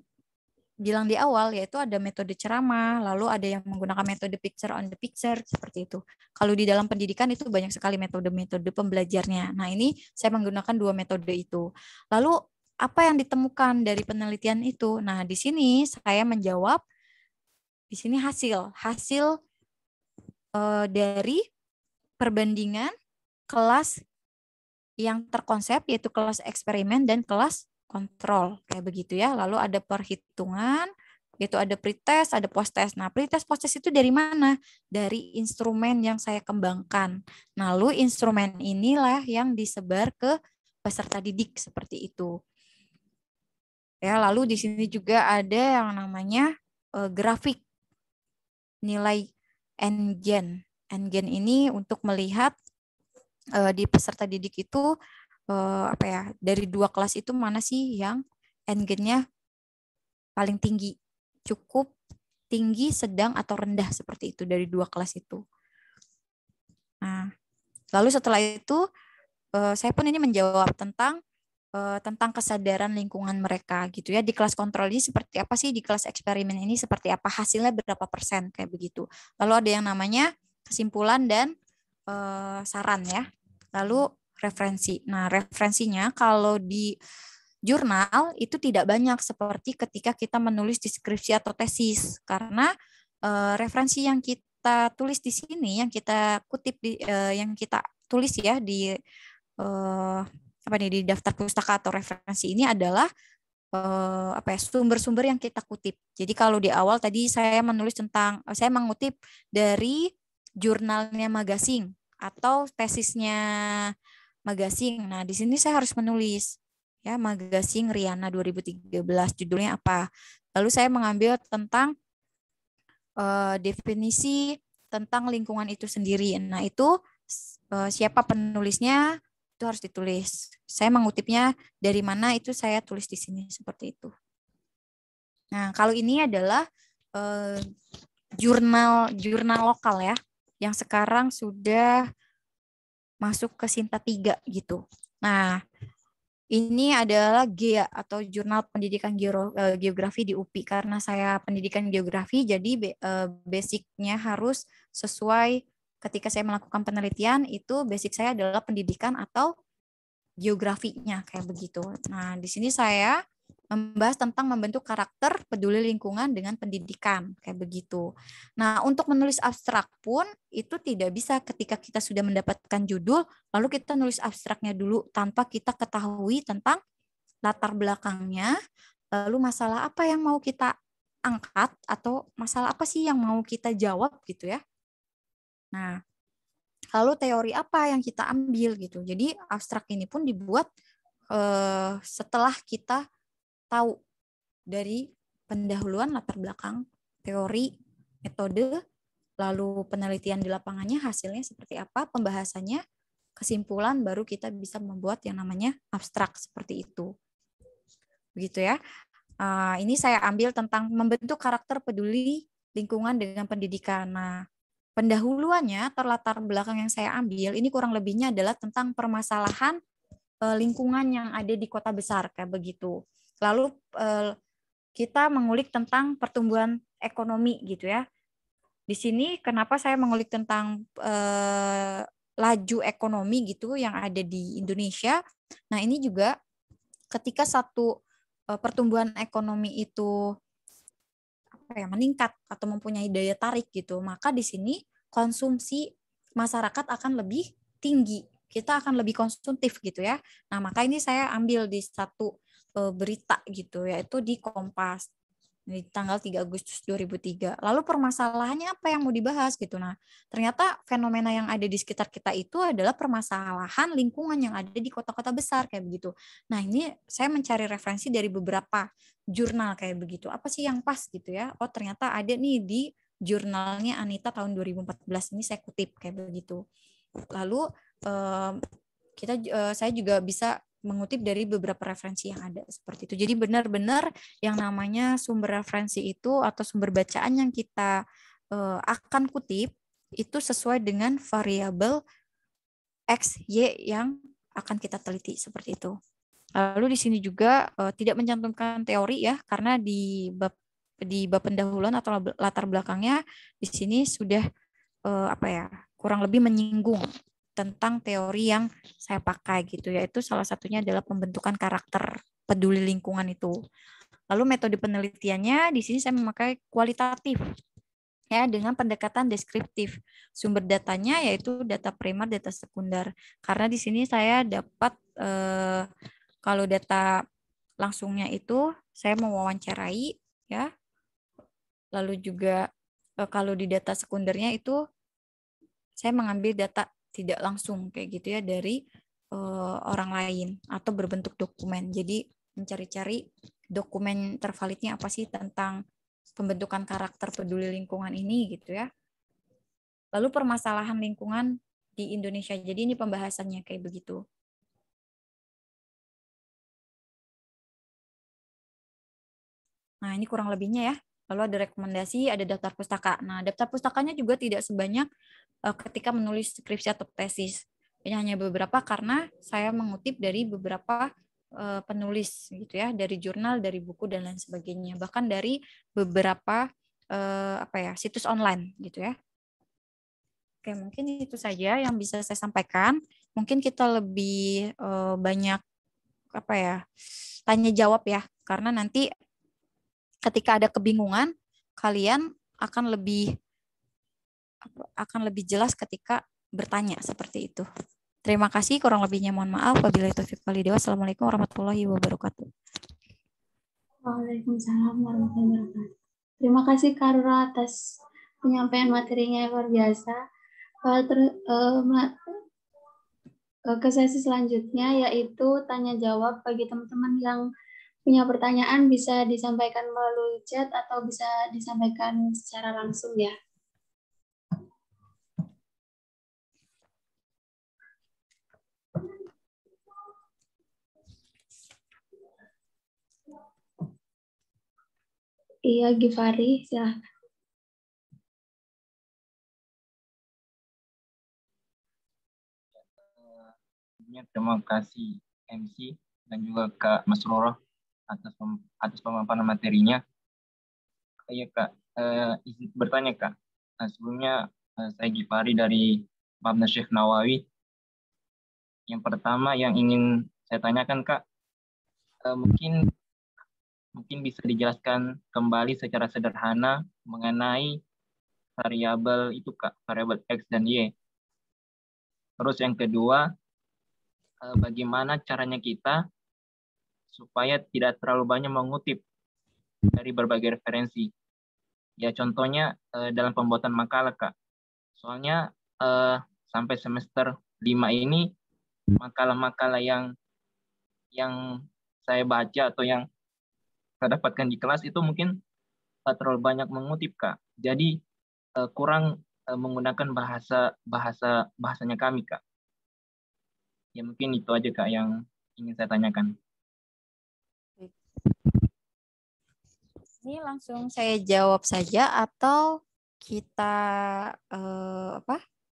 bilang di awal, yaitu ada metode ceramah, lalu ada yang menggunakan metode picture on the picture, seperti itu. Kalau di dalam pendidikan itu banyak sekali metode-metode pembelajarnya. Nah, ini saya menggunakan 2 metode itu. Lalu, apa yang ditemukan dari penelitian itu? Nah, di sini saya menjawab, di sini hasil dari perbandingan kelas yang terkonsep, yaitu kelas eksperimen dan kelas kontrol kayak begitu ya. Lalu ada perhitungan, yaitu ada pretest, ada post-test. Nah, pretest post-test itu dari mana? Dari instrumen yang saya kembangkan. Nah, lalu instrumen inilah yang disebar ke peserta didik seperti itu. Ya, lalu di sini juga ada yang namanya grafik nilai N-gen. N-gen ini untuk melihat di peserta didik itu dari 2 kelas itu mana sih yang N-gen-nya paling tinggi, cukup tinggi, sedang, atau rendah, seperti itu dari 2 kelas itu. Nah, lalu setelah itu saya pun ini menjawab tentang kesadaran lingkungan mereka gitu ya. Di kelas kontrol ini seperti apa sih, di kelas eksperimen ini seperti apa, hasilnya berapa persen kayak begitu. Lalu ada yang namanya kesimpulan dan saran ya. Lalu referensi. Nah, referensinya kalau di jurnal itu tidak banyak seperti ketika kita menulis deskripsi atau tesis, karena referensi yang kita tulis di sini, yang kita kutip yang kita tulis ya di di daftar pustaka atau referensi ini adalah sumber-sumber yang kita kutip. Jadi kalau di awal tadi saya mengutip dari jurnalnya Magazine atau tesisnya Magazine. Nah, di sini saya harus menulis ya Magazine Riana 2013 judulnya apa. Lalu saya mengambil tentang definisi tentang lingkungan itu sendiri. Nah, itu siapa penulisnya itu harus ditulis. Saya mengutipnya dari mana itu saya tulis di sini seperti itu. Nah, kalau ini adalah jurnal lokal ya, yang sekarang sudah masuk ke Sinta 3 gitu. Nah, ini adalah GEA atau Jurnal Pendidikan Geografi di UPI. Karena saya pendidikan geografi, jadi basicnya harus sesuai ketika saya melakukan penelitian, itu basic saya adalah pendidikan atau geografinya, kayak begitu. Nah, di sini saya membahas tentang membentuk karakter peduli lingkungan dengan pendidikan, kayak begitu. Nah, untuk menulis abstrak pun itu tidak bisa ketika kita sudah mendapatkan judul, lalu kita nulis abstraknya dulu tanpa kita ketahui tentang latar belakangnya, lalu masalah apa yang mau kita angkat atau masalah apa sih yang mau kita jawab gitu ya. Nah, lalu teori apa yang kita ambil gitu. Jadi abstrak ini pun dibuat setelah kita tahu dari pendahuluan, latar belakang, teori, metode, lalu penelitian di lapangannya hasilnya seperti apa, pembahasannya, kesimpulan, baru kita bisa membuat yang namanya abstrak seperti itu. Begitu ya. Ini saya ambil tentang membentuk karakter peduli lingkungan dengan pendidikan. Nah, pendahuluannya atau latar belakang yang saya ambil ini kurang lebihnya adalah tentang permasalahan lingkungan yang ada di kota besar kayak begitu. Lalu kita mengulik tentang pertumbuhan ekonomi gitu ya. Di sini kenapa saya mengulik tentang laju ekonomi gitu yang ada di Indonesia. Nah, ini juga ketika satu pertumbuhan ekonomi itu meningkat atau mempunyai daya tarik gitu, maka di sini konsumsi masyarakat akan lebih tinggi. Kita akan lebih konsumtif gitu ya. Nah, maka ini saya ambil di satu berita gitu, yaitu di Kompas di tanggal 3 Agustus 2003. Lalu permasalahannya apa yang mau dibahas gitu. Nah, ternyata fenomena yang ada di sekitar kita itu adalah permasalahan lingkungan yang ada di kota-kota besar kayak begitu. Nah, ini saya mencari referensi dari beberapa jurnal kayak begitu. Apa sih yang pas gitu ya? Oh, ternyata ada nih di jurnalnya Anita tahun 2014 ini saya kutip kayak begitu. Lalu saya juga bisa mengutip dari beberapa referensi yang ada seperti itu. Jadi benar-benar yang namanya sumber referensi itu atau sumber bacaan yang kita akan kutip itu sesuai dengan variabel X, Y yang akan kita teliti seperti itu. Lalu di sini juga tidak mencantumkan teori ya, karena di bab pendahuluan atau latar belakangnya di sini sudah kurang lebih menyinggung tentang teori yang saya pakai gitu, yaitu salah satunya adalah pembentukan karakter peduli lingkungan itu. Lalu metode penelitiannya di sini saya memakai kualitatif ya dengan pendekatan deskriptif. Sumber datanya yaitu data primer, data sekunder. Karena di sini saya dapat kalau data langsungnya itu saya mewawancarai ya. Lalu juga kalau di data sekundernya itu saya mengambil data tidak langsung kayak gitu ya dari orang lain atau berbentuk dokumen. Jadi mencari-cari dokumen tervalidnya apa sih tentang pembentukan karakter peduli lingkungan ini gitu ya. Lalu permasalahan lingkungan di Indonesia. Jadi ini pembahasannya kayak begitu. Nah, ini kurang lebihnya ya. Lalu ada rekomendasi, ada daftar pustaka. Nah, daftar pustakanya juga tidak sebanyak ketika menulis skripsi atau tesis. Ini hanya beberapa karena saya mengutip dari beberapa penulis gitu ya, dari jurnal, dari buku dan lain sebagainya. Bahkan dari beberapa situs online gitu ya. Oke, mungkin itu saja yang bisa saya sampaikan. Mungkin kita lebih banyak apa ya, tanya jawab ya, karena nanti ketika ada kebingungan, kalian akan lebih jelas ketika bertanya seperti itu. Terima kasih, kurang lebihnya mohon maaf. Wabillahi taufiq wal hidayah. Wassalamualaikum warahmatullahi wabarakatuh. Waalaikumsalam warahmatullahi wabarakatuh. Terima kasih Kak Rura atas penyampaian materinya yang luar biasa. Ke sesi selanjutnya yaitu tanya jawab bagi teman-teman yang punya pertanyaan bisa disampaikan melalui chat atau bisa disampaikan secara langsung ya. Iya, Givari, silahkan. Terima kasih MC dan juga Kak Masrurah atas pemaparan materinya. Iya Kak, izin bertanya Kak. Sebelumnya saya Givari dari Mabna Syekh Nawawi. Yang pertama yang ingin saya tanyakan Kak, mungkin bisa dijelaskan kembali secara sederhana mengenai variabel itu Kak, variabel X dan Y. Terus yang kedua, bagaimana caranya kita supaya tidak terlalu banyak mengutip dari berbagai referensi. Ya contohnya dalam pembuatan makalah Kak. Soalnya sampai semester 5 ini makalah-makalah yang saya baca atau yang saya dapatkan di kelas itu mungkin terlalu banyak mengutip Kak. Jadi kurang menggunakan bahasanya kami Kak. Ya mungkin itu aja Kak yang ingin saya tanyakan. Ini langsung saya jawab saja atau kita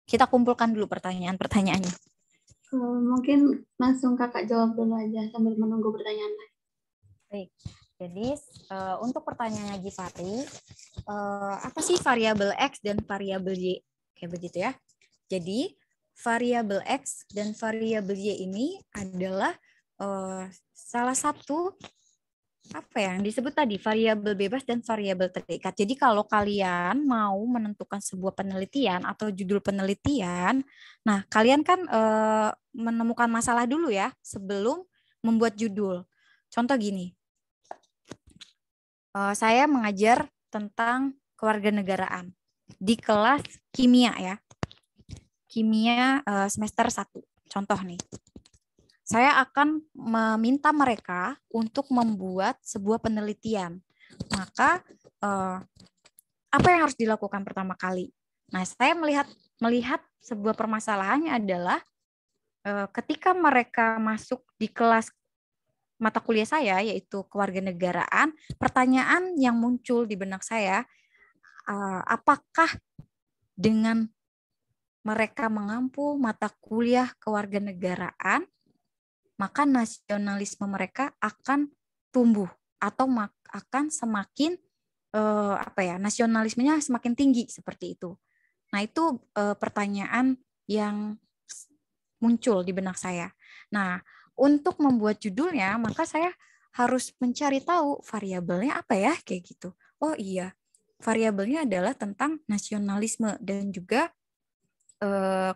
kita kumpulkan dulu pertanyaan-pertanyaannya. Mungkin langsung kakak jawab dulu aja sambil menunggu pertanyaan lain. Baik, jadi untuk pertanyaannya Givari, apa sih variabel X dan variabel Y? Kayak begitu ya. Jadi variabel X dan variabel Y ini adalah salah satu apa yang disebut tadi variabel bebas dan variabel terikat. Jadi kalau kalian mau menentukan sebuah penelitian atau judul penelitian, nah kalian kan menemukan masalah dulu ya sebelum membuat judul. Contoh gini, saya mengajar tentang kewarganegaraan di kelas kimia ya. Kimia semester 1. Contoh nih. Saya akan meminta mereka untuk membuat sebuah penelitian. Maka apa yang harus dilakukan pertama kali? Nah, saya melihat sebuah permasalahannya adalah ketika mereka masuk di kelas mata kuliah saya, yaitu kewarganegaraan, pertanyaan yang muncul di benak saya, apakah dengan mereka mengampu mata kuliah kewarganegaraan, maka nasionalisme mereka akan tumbuh atau akan semakin nasionalismenya semakin tinggi seperti itu. Nah, itu pertanyaan yang muncul di benak saya. Nah, untuk membuat judulnya, maka saya harus mencari tahu variabelnya apa ya, kayak gitu. Oh iya, variabelnya adalah tentang nasionalisme dan juga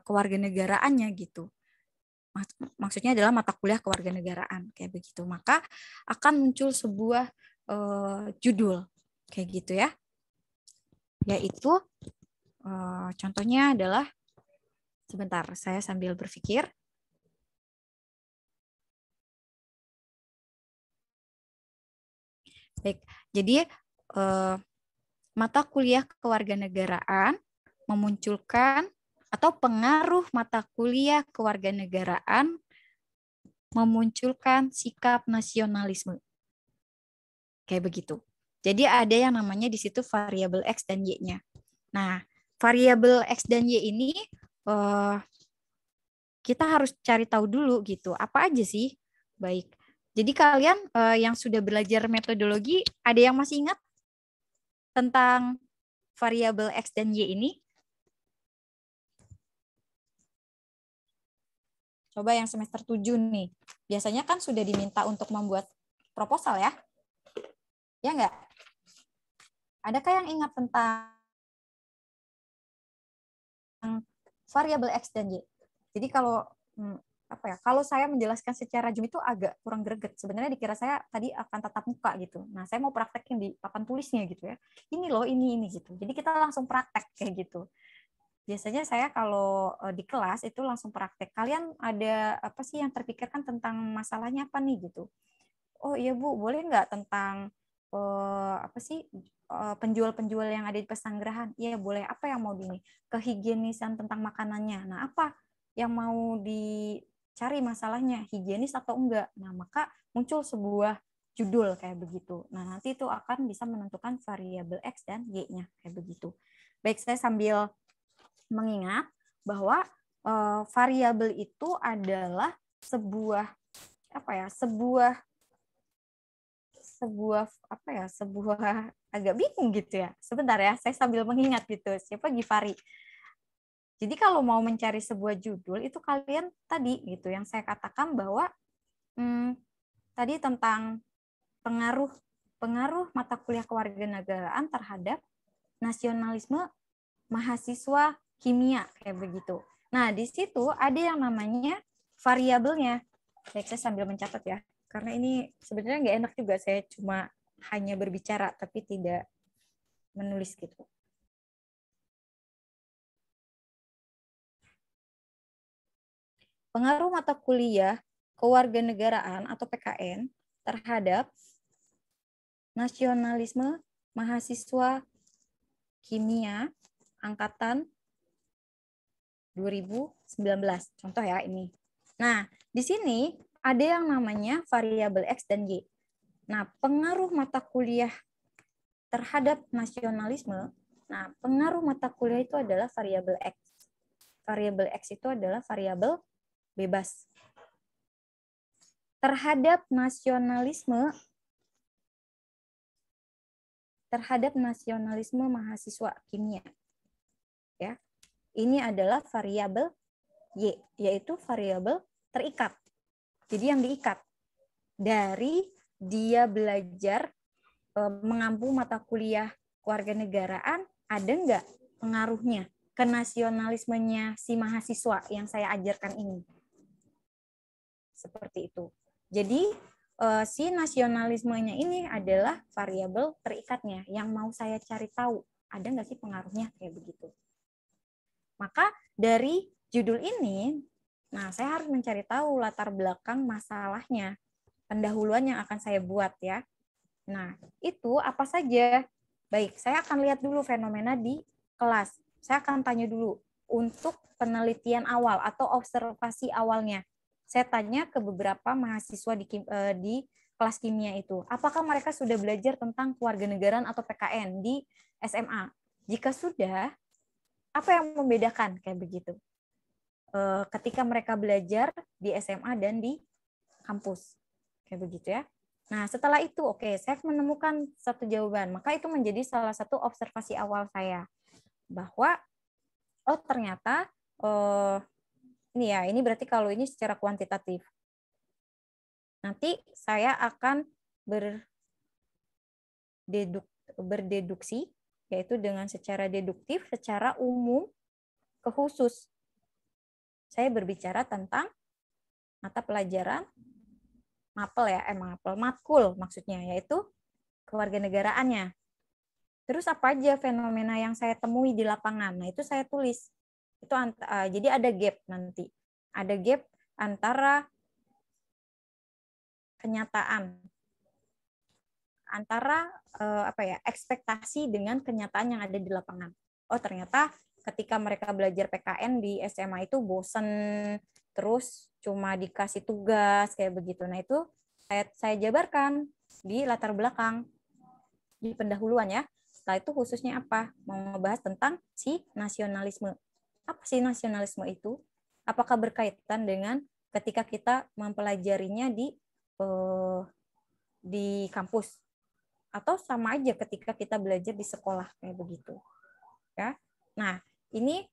kewarganegaraannya gitu. Maksudnya adalah mata kuliah kewarganegaraan kayak begitu. Maka akan muncul sebuah judul kayak gitu ya. Yaitu contohnya adalah sebentar, saya sambil berpikir. Baik, jadi mata kuliah kewarganegaraan memunculkan atau pengaruh mata kuliah kewarganegaraan memunculkan sikap nasionalisme. Kayak begitu. Jadi ada yang namanya di situ variabel X dan Y-nya. Nah, variabel X dan Y ini kita harus cari tahu dulu gitu. Apa aja sih? Baik. Jadi kalian yang sudah belajar metodologi, ada yang masih ingat tentang variabel X dan Y ini? Coba yang semester 7 nih. Biasanya kan sudah diminta untuk membuat proposal ya? Ya enggak? Adakah yang ingat tentang variabel X dan Y? Jadi kalau kalau saya menjelaskan secara Zoom itu agak kurang greget. Sebenarnya dikira saya tadi akan tatap muka gitu. Nah, saya mau praktekin di papan tulisnya gitu ya. Ini loh, ini gitu. Jadi kita langsung praktek kayak gitu. Biasanya saya kalau di kelas itu langsung praktek. Kalian ada apa sih yang terpikirkan tentang masalahnya apa nih gitu? Oh iya Bu, boleh nggak tentang penjual-penjual yang ada di pesanggerahan? Iya boleh. Apa yang mau ini? Kehigienisan tentang makanannya. Nah apa yang mau dicari masalahnya? Higienis atau enggak? Nah maka muncul sebuah judul kayak begitu. Nah nanti itu akan bisa menentukan variabel X dan Y-nya kayak begitu. Baik, saya sambil mengingat bahwa variabel itu adalah sebuah agak bingung gitu ya. Sebentar ya, saya sambil mengingat gitu. Siapa Givari? Jadi kalau mau mencari sebuah judul itu kalian tadi gitu yang saya katakan bahwa tadi tentang pengaruh mata kuliah kewarganegaraan terhadap nasionalisme mahasiswa kimia kayak begitu. Nah, di situ ada yang namanya variabelnya. Baik, saya sambil mencatat ya. Karena ini sebenarnya nggak enak juga saya cuma hanya berbicara tapi tidak menulis gitu. Pengaruh mata kuliah kewarganegaraan atau PKN terhadap nasionalisme mahasiswa kimia angkatan 2019. Contoh ya ini. Nah, di sini ada yang namanya variabel X dan Y. Nah, pengaruh mata kuliah terhadap nasionalisme, nah pengaruh mata kuliah itu adalah variabel X. Variabel X itu adalah variabel bebas. Terhadap nasionalisme mahasiswa kimia. Ya. Ini adalah variabel Y, yaitu variabel terikat. Jadi yang diikat dari dia belajar mengampu mata kuliah kewarganegaraan, ada nggak pengaruhnya ke nasionalismenya si mahasiswa yang saya ajarkan ini? Seperti itu. Jadi si nasionalismenya ini adalah variabel terikatnya yang mau saya cari tahu. Ada nggak sih pengaruhnya kayak begitu? Maka dari judul ini, nah saya harus mencari tahu latar belakang masalahnya, pendahuluan yang akan saya buat ya. Nah, itu apa saja? Baik, saya akan lihat dulu fenomena di kelas. Saya akan tanya dulu untuk penelitian awal atau observasi awalnya. Saya tanya ke beberapa mahasiswa di kelas kimia itu, apakah mereka sudah belajar tentang kewarganegaraan atau PKN di SMA? Jika sudah, apa yang membedakan kayak begitu? Ketika mereka belajar di SMA dan di kampus. Kayak begitu ya. Nah, setelah itu, oke, saya menemukan satu jawaban. Maka itu menjadi salah satu observasi awal saya. Bahwa, oh ternyata, ini berarti kalau ini secara kuantitatif. Nanti saya akan berdeduksi, yaitu dengan secara deduktif, secara umum ke khusus. Saya berbicara tentang mata pelajaran matkul maksudnya, yaitu kewarganegaraannya. Terus apa aja fenomena yang saya temui di lapangan? Nah, itu saya tulis. Itu jadi ada gap nanti. Ada gap antara kenyataan, antara ekspektasi dengan kenyataan yang ada di lapangan. Oh, ternyata ketika mereka belajar PKN di SMA itu bosen, terus cuma dikasih tugas kayak begitu. Nah, itu saya jabarkan di latar belakang, di pendahuluan ya. Setelah itu khususnya apa? Mau ngebahas tentang si nasionalisme. Apa sih nasionalisme itu? Apakah berkaitan dengan ketika kita mempelajarinya di kampus? Atau sama aja ketika kita belajar di sekolah kayak begitu. Ya. Nah, ini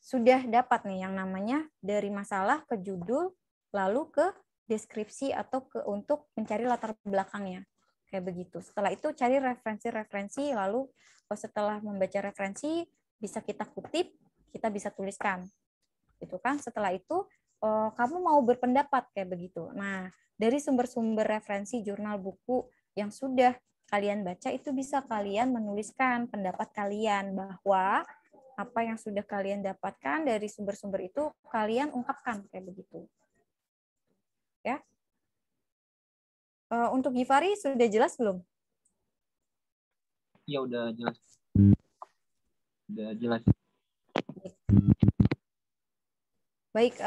sudah dapat nih yang namanya dari masalah ke judul, lalu ke deskripsi atau untuk mencari latar belakangnya. Kayak begitu. Setelah itu cari referensi-referensi, lalu setelah membaca referensi bisa kita kutip, kita bisa tuliskan. Gitu kan? Setelah itu kamu mau berpendapat kayak begitu. Nah, dari sumber-sumber referensi jurnal buku yang sudah kalian baca itu bisa kalian menuliskan pendapat kalian bahwa apa yang sudah kalian dapatkan dari sumber-sumber itu kalian ungkapkan kayak begitu. Ya. Untuk Givari sudah jelas belum? Ya udah jelas. Udah jelas. Baik,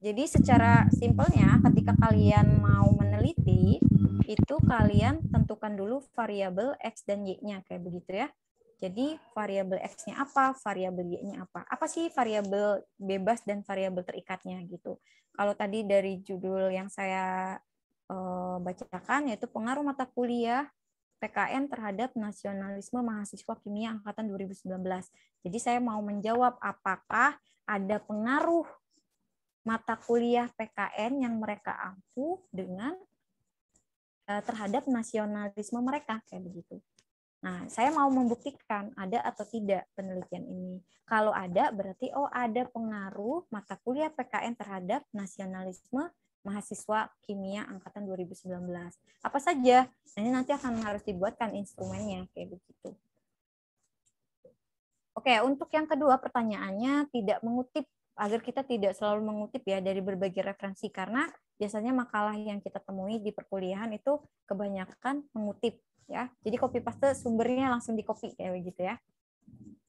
jadi secara simpelnya ketika kalian mau meneliti itu kalian tentukan dulu variabel X dan Y-nya kayak begitu ya. Jadi variabel X-nya apa, variabel Y-nya apa. Apa sih variabel bebas dan variabel terikatnya gitu. Kalau tadi dari judul yang saya bacakan yaitu pengaruh mata kuliah PKN terhadap nasionalisme mahasiswa kimia angkatan 2019. Jadi saya mau menjawab apakah ada pengaruh mata kuliah PKN yang mereka ampu dengan terhadap nasionalisme mereka kayak begitu. Nah, saya mau membuktikan ada atau tidak penelitian ini. Kalau ada, berarti ada pengaruh mata kuliah PKN terhadap nasionalisme mahasiswa kimia angkatan 2019. Apa saja? Ini nanti akan harus dibuatkan instrumennya kayak begitu. Oke, untuk yang kedua pertanyaannya tidak mengutip, agar kita tidak selalu mengutip ya dari berbagai referensi, karena biasanya makalah yang kita temui di perkuliahan itu kebanyakan mengutip ya. Jadi copy paste sumbernya langsung di copy kayak begitu ya.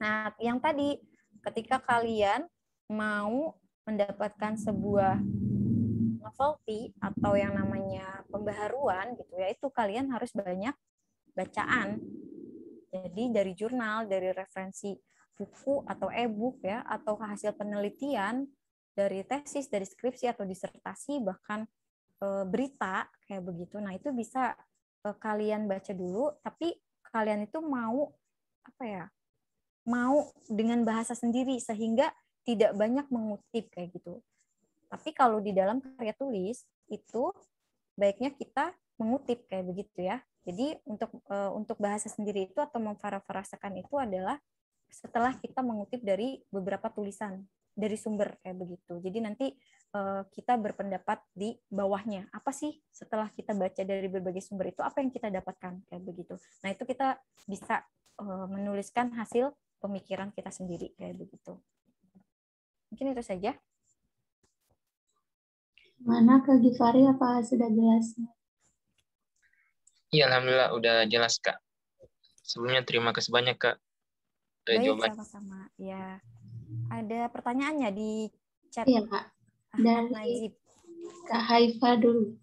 Nah, yang tadi ketika kalian mau mendapatkan sebuah novelty atau yang namanya pembaharuan gitu ya, itu kalian harus banyak bacaan. Jadi dari jurnal, dari referensi buku atau e-book ya, atau hasil penelitian dari tesis, dari skripsi atau disertasi, bahkan berita kayak begitu. Nah, itu bisa kalian baca dulu, tapi kalian itu mau apa ya? Mau dengan bahasa sendiri sehingga tidak banyak mengutip kayak gitu. Tapi kalau di dalam karya tulis itu baiknya kita mengutip kayak begitu ya. Jadi untuk bahasa sendiri itu atau memparafrasekan itu adalah setelah kita mengutip dari beberapa tulisan dari sumber kayak begitu. Jadi nanti kita berpendapat di bawahnya. Apa sih setelah kita baca dari berbagai sumber itu apa yang kita dapatkan kayak begitu. Nah, itu kita bisa menuliskan hasil pemikiran kita sendiri kayak begitu. Mungkin itu saja. Mana Kak Givari, apa sudah jelas? Iya, alhamdulillah udah jelas Kak. Sebelumnya terima kasih banyak Kak. Baik, sama-sama. Ya, ada pertanyaannya di chat. Iya Kak. Ahmad Dari Najib. Kak Haifa dulu.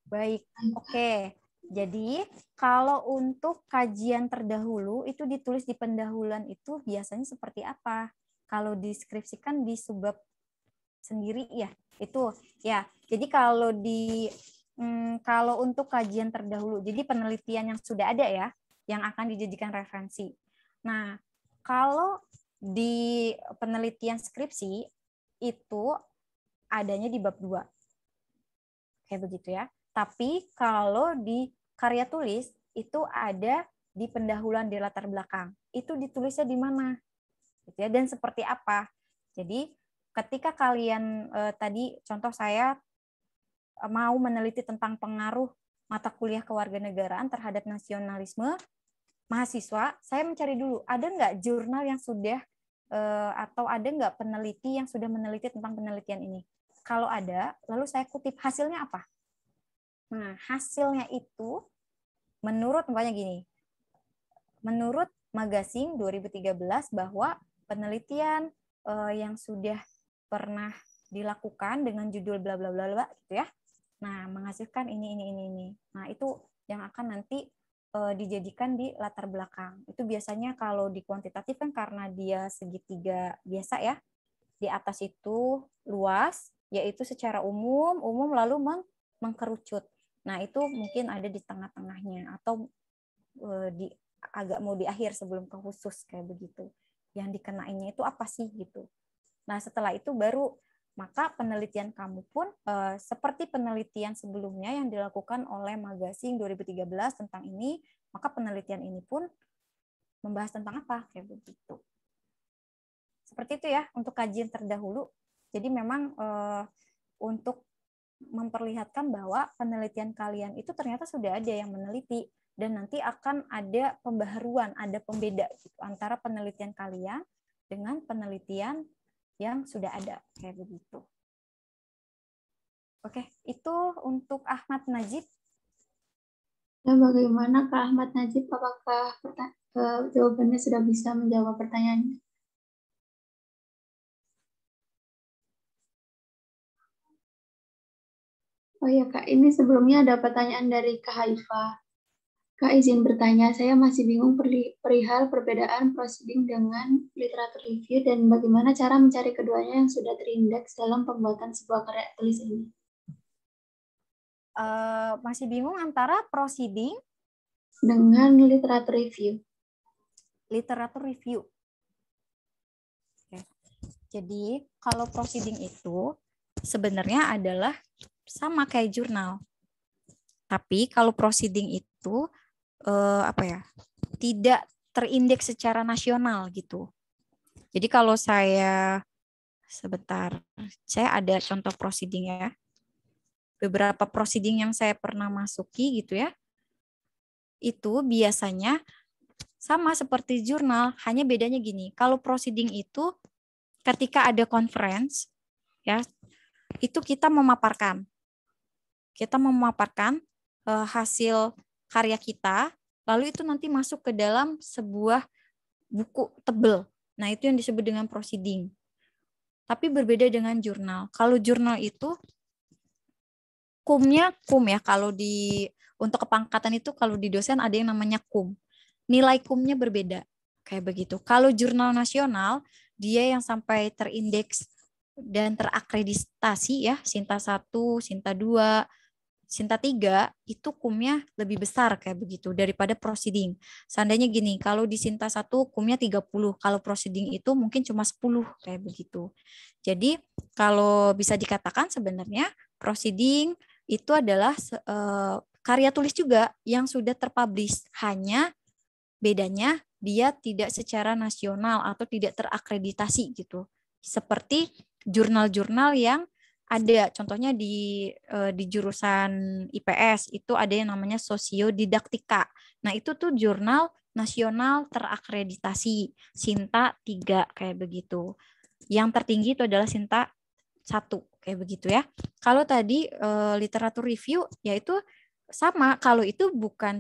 Baik, oke. Jadi kalau untuk kajian terdahulu itu ditulis di pendahuluan itu biasanya seperti apa? Kalau deskripsikan di subbab sendiri ya itu ya. Jadi kalau untuk kajian terdahulu, jadi penelitian yang sudah ada ya, yang akan dijadikan referensi. Nah, kalau di penelitian skripsi itu adanya di bab 2. Kayak begitu ya. Tapi kalau di karya tulis itu ada di pendahuluan di latar belakang. Itu ditulisnya di mana? Gitu ya, dan seperti apa? Jadi ketika kalian tadi contoh saya mau meneliti tentang pengaruh mata kuliah kewarganegaraan terhadap nasionalisme mahasiswa, saya mencari dulu ada nggak jurnal yang sudah atau ada nggak peneliti yang sudah meneliti tentang penelitian ini. Kalau ada, lalu saya kutip hasilnya apa. Nah, hasilnya itu menurut Magazine 2013 bahwa penelitian yang sudah pernah dilakukan dengan judul bla bla bla bla gitu ya. Nah, menghasilkan ini. Nah, itu yang akan nanti dijadikan di latar belakang. Itu biasanya kalau di kuantitatif kan karena dia segitiga biasa ya. Di atas itu luas, yaitu secara umum lalu mengkerucut. Nah, itu mungkin ada di tengah-tengahnya atau agak mau di akhir sebelum ke khusus kayak begitu. yang dikenainnya itu apa sih gitu. Nah, setelah itu baru maka penelitian kamu pun seperti penelitian sebelumnya yang dilakukan oleh Magazine 2013 tentang ini, maka penelitian ini pun membahas tentang apa kayak begitu. Seperti itu ya untuk kajian terdahulu. Jadi memang untuk memperlihatkan bahwa penelitian kalian itu ternyata sudah ada yang meneliti dan nanti akan ada pembaharuan, ada pembeda gitu, antara penelitian kalian dengan penelitian yang sudah ada kayak begitu. Oke, itu untuk Ahmad Najib. Ya, bagaimana Kak Ahmad Najib? Apakah jawabannya sudah bisa menjawab pertanyaannya? Oh iya Kak, ini sebelumnya ada pertanyaan dari Kak Haifa. Kak izin bertanya, saya masih bingung perihal perbedaan proceeding dengan literatur review dan bagaimana cara mencari keduanya yang sudah terindeks dalam pembuatan sebuah karya tulis ini. Masih bingung antara proceeding dengan literatur review. Literatur review. Oke. Jadi kalau proceeding itu sebenarnya adalah sama kayak jurnal. Tapi kalau proceeding itu tidak terindeks secara nasional gitu. Jadi kalau saya ada contoh proceeding ya. Beberapa proceeding yang saya pernah masuki gitu ya. Itu biasanya sama seperti jurnal, hanya bedanya gini. Kalau proceeding itu ketika ada conference ya, itu kita memaparkan. Kita memaparkan hasil karya kita, lalu itu nanti masuk ke dalam sebuah buku tebal. Nah, itu yang disebut dengan proceeding. Tapi berbeda dengan jurnal. Kalau jurnal itu kumnya ya, kalau untuk kepangkatan itu kalau di dosen ada yang namanya kum. Nilai kumnya berbeda. Kayak begitu. Kalau jurnal nasional, dia yang sampai terindeks dan terakreditasi ya, Sinta 1, Sinta 2, Sinta 3 itu kumnya lebih besar kayak begitu daripada proceeding. Seandainya gini, kalau di Sinta 1 kumnya 30, kalau proceeding itu mungkin cuma 10 kayak begitu. Jadi kalau bisa dikatakan sebenarnya proceeding itu adalah karya tulis juga yang sudah terpublish, hanya bedanya dia tidak secara nasional atau tidak terakreditasi gitu. Seperti jurnal-jurnal yang ada, contohnya di jurusan IPS itu ada yang namanya sosiodidaktika. Nah, itu tuh jurnal nasional terakreditasi, Sinta 3 kayak begitu. Yang tertinggi itu adalah Sinta 1 kayak begitu ya. Kalau tadi literatur review yaitu sama, kalau itu bukan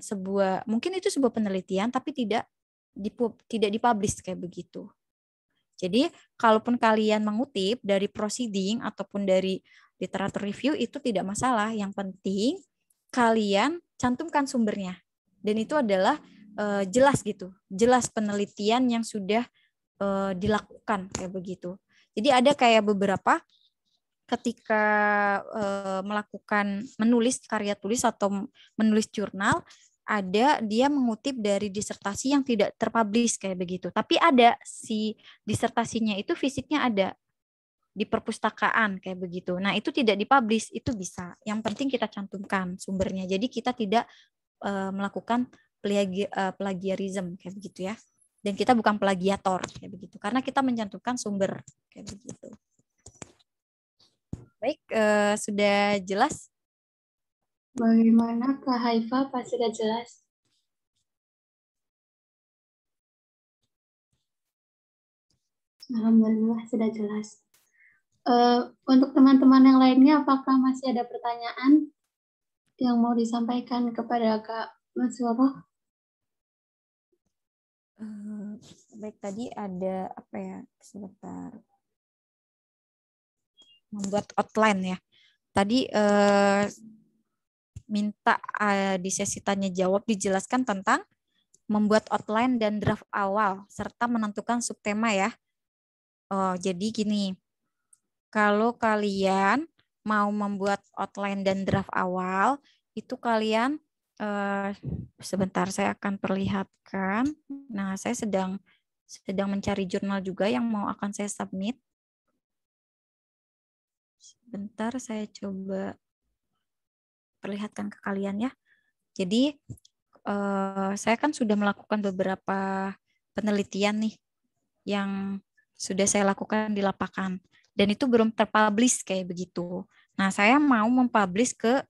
mungkin itu sebuah penelitian tapi tidak dipublish kayak begitu. Jadi, kalaupun kalian mengutip dari proceeding ataupun dari literatur review itu tidak masalah. Yang penting kalian cantumkan sumbernya. Dan itu adalah jelas gitu, jelas penelitian yang sudah dilakukan kayak begitu. Jadi ada kayak beberapa ketika menulis karya tulis atau menulis jurnal, ada dia mengutip dari disertasi yang tidak terpublish kayak begitu. Tapi ada si disertasinya itu fisiknya ada di perpustakaan kayak begitu. Nah, itu tidak dipublish, itu bisa. Yang penting kita cantumkan sumbernya. Jadi kita tidak melakukan plagiarism kayak begitu ya. Dan kita bukan plagiator kayak begitu. Karena kita mencantumkan sumber kayak begitu. Baik, sudah jelas? Bagaimana Kak Haifa, Pak sudah jelas? Alhamdulillah sudah jelas. Untuk teman-teman yang lainnya, apakah masih ada pertanyaan yang mau disampaikan kepada Kak Mas Waro? Baik, tadi ada apa ya? Sebentar. Membuat outline ya. Tadi minta di sesi tanya jawab dijelaskan tentang membuat outline dan draft awal serta menentukan subtema ya. Oh, jadi gini. Kalau kalian mau membuat outline dan draft awal, itu kalian sebentar saya akan perlihatkan. Nah, saya sedang sedang mencari jurnal juga yang mau akan saya submit. Sebentar, saya coba perlihatkan ke kalian ya. Jadi, saya kan sudah melakukan beberapa penelitian nih yang sudah saya lakukan di lapangan. Dan itu belum terpublish kayak begitu. Nah, saya mau mempublish ke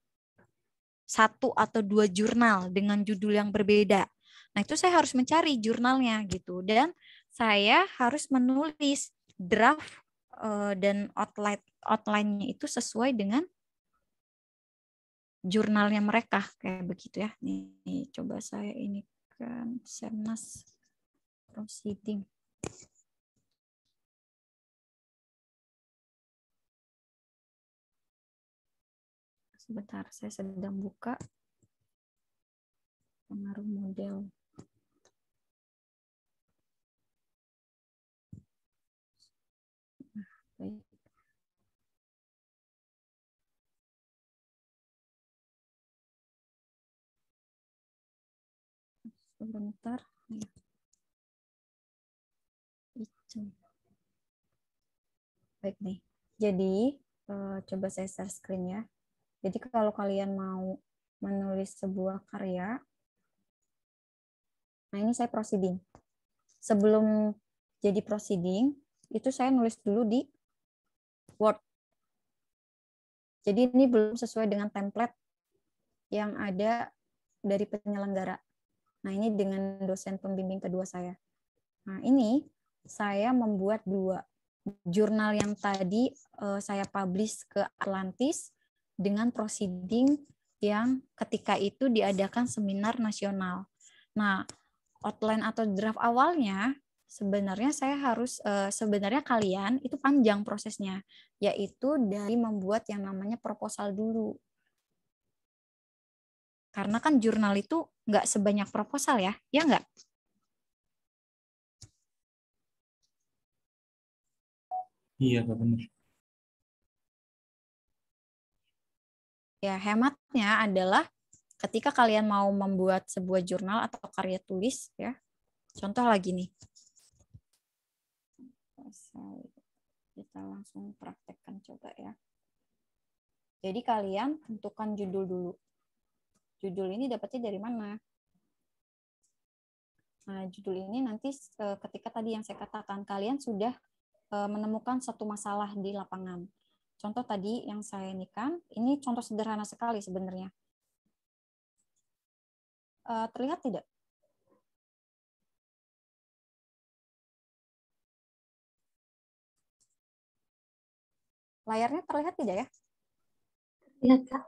1 atau 2 jurnal dengan judul yang berbeda. Nah, itu saya harus mencari jurnalnya gitu. Dan saya harus menulis draft dan outline-nya itu sesuai dengan jurnalnya mereka kayak begitu ya. Nih, coba saya ini kan Semnas proceeding. Sebentar, saya sedang buka pengaruh model. Baik. Sebentar. Baik nih. Jadi, coba saya share screen ya. Jadi kalau kalian mau menulis sebuah karya, nah ini saya proceeding. Sebelum jadi proceeding, itu saya nulis dulu di Word. Jadi ini belum sesuai dengan template yang ada dari penyelenggara. Nah ini dengan dosen pembimbing kedua saya. Nah ini saya membuat 2 jurnal yang tadi saya publish ke Atlantis dengan proceeding yang ketika itu diadakan seminar nasional. Nah, outline atau draft awalnya sebenarnya saya harus sebenarnya kalian itu panjang prosesnya, yaitu dari membuat yang namanya proposal dulu. Karena kan jurnal itu nggak sebanyak proposal ya nggak? Iya, Kak, benar. Ya, hematnya adalah ketika kalian mau membuat sebuah jurnal atau karya tulis, ya, contoh lagi nih. Kita langsung praktekkan coba ya. Jadi kalian tentukan judul dulu. Judul ini dapatnya dari mana? Nah, judul ini nanti ketika tadi yang saya katakan, kalian sudah menemukan satu masalah di lapangan. Contoh tadi yang saya ini contoh sederhana sekali sebenarnya. Terlihat tidak? Layarnya terlihat tidak ya? Lihat, Kak.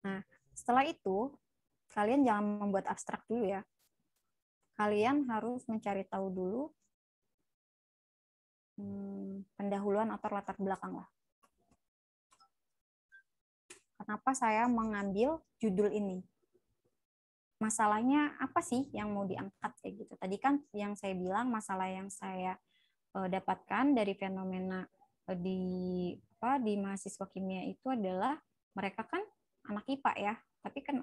Nah, setelah itu, kalian jangan membuat abstrak dulu ya. Kalian harus mencari tahu dulu pendahuluan atau latar belakang lah. Kenapa saya mengambil judul ini? Masalahnya apa sih yang mau diangkat kayak gitu? Tadi kan yang saya bilang masalah yang saya dapatkan dari fenomena di mahasiswa kimia itu adalah mereka kan anak IPA ya, tapi kan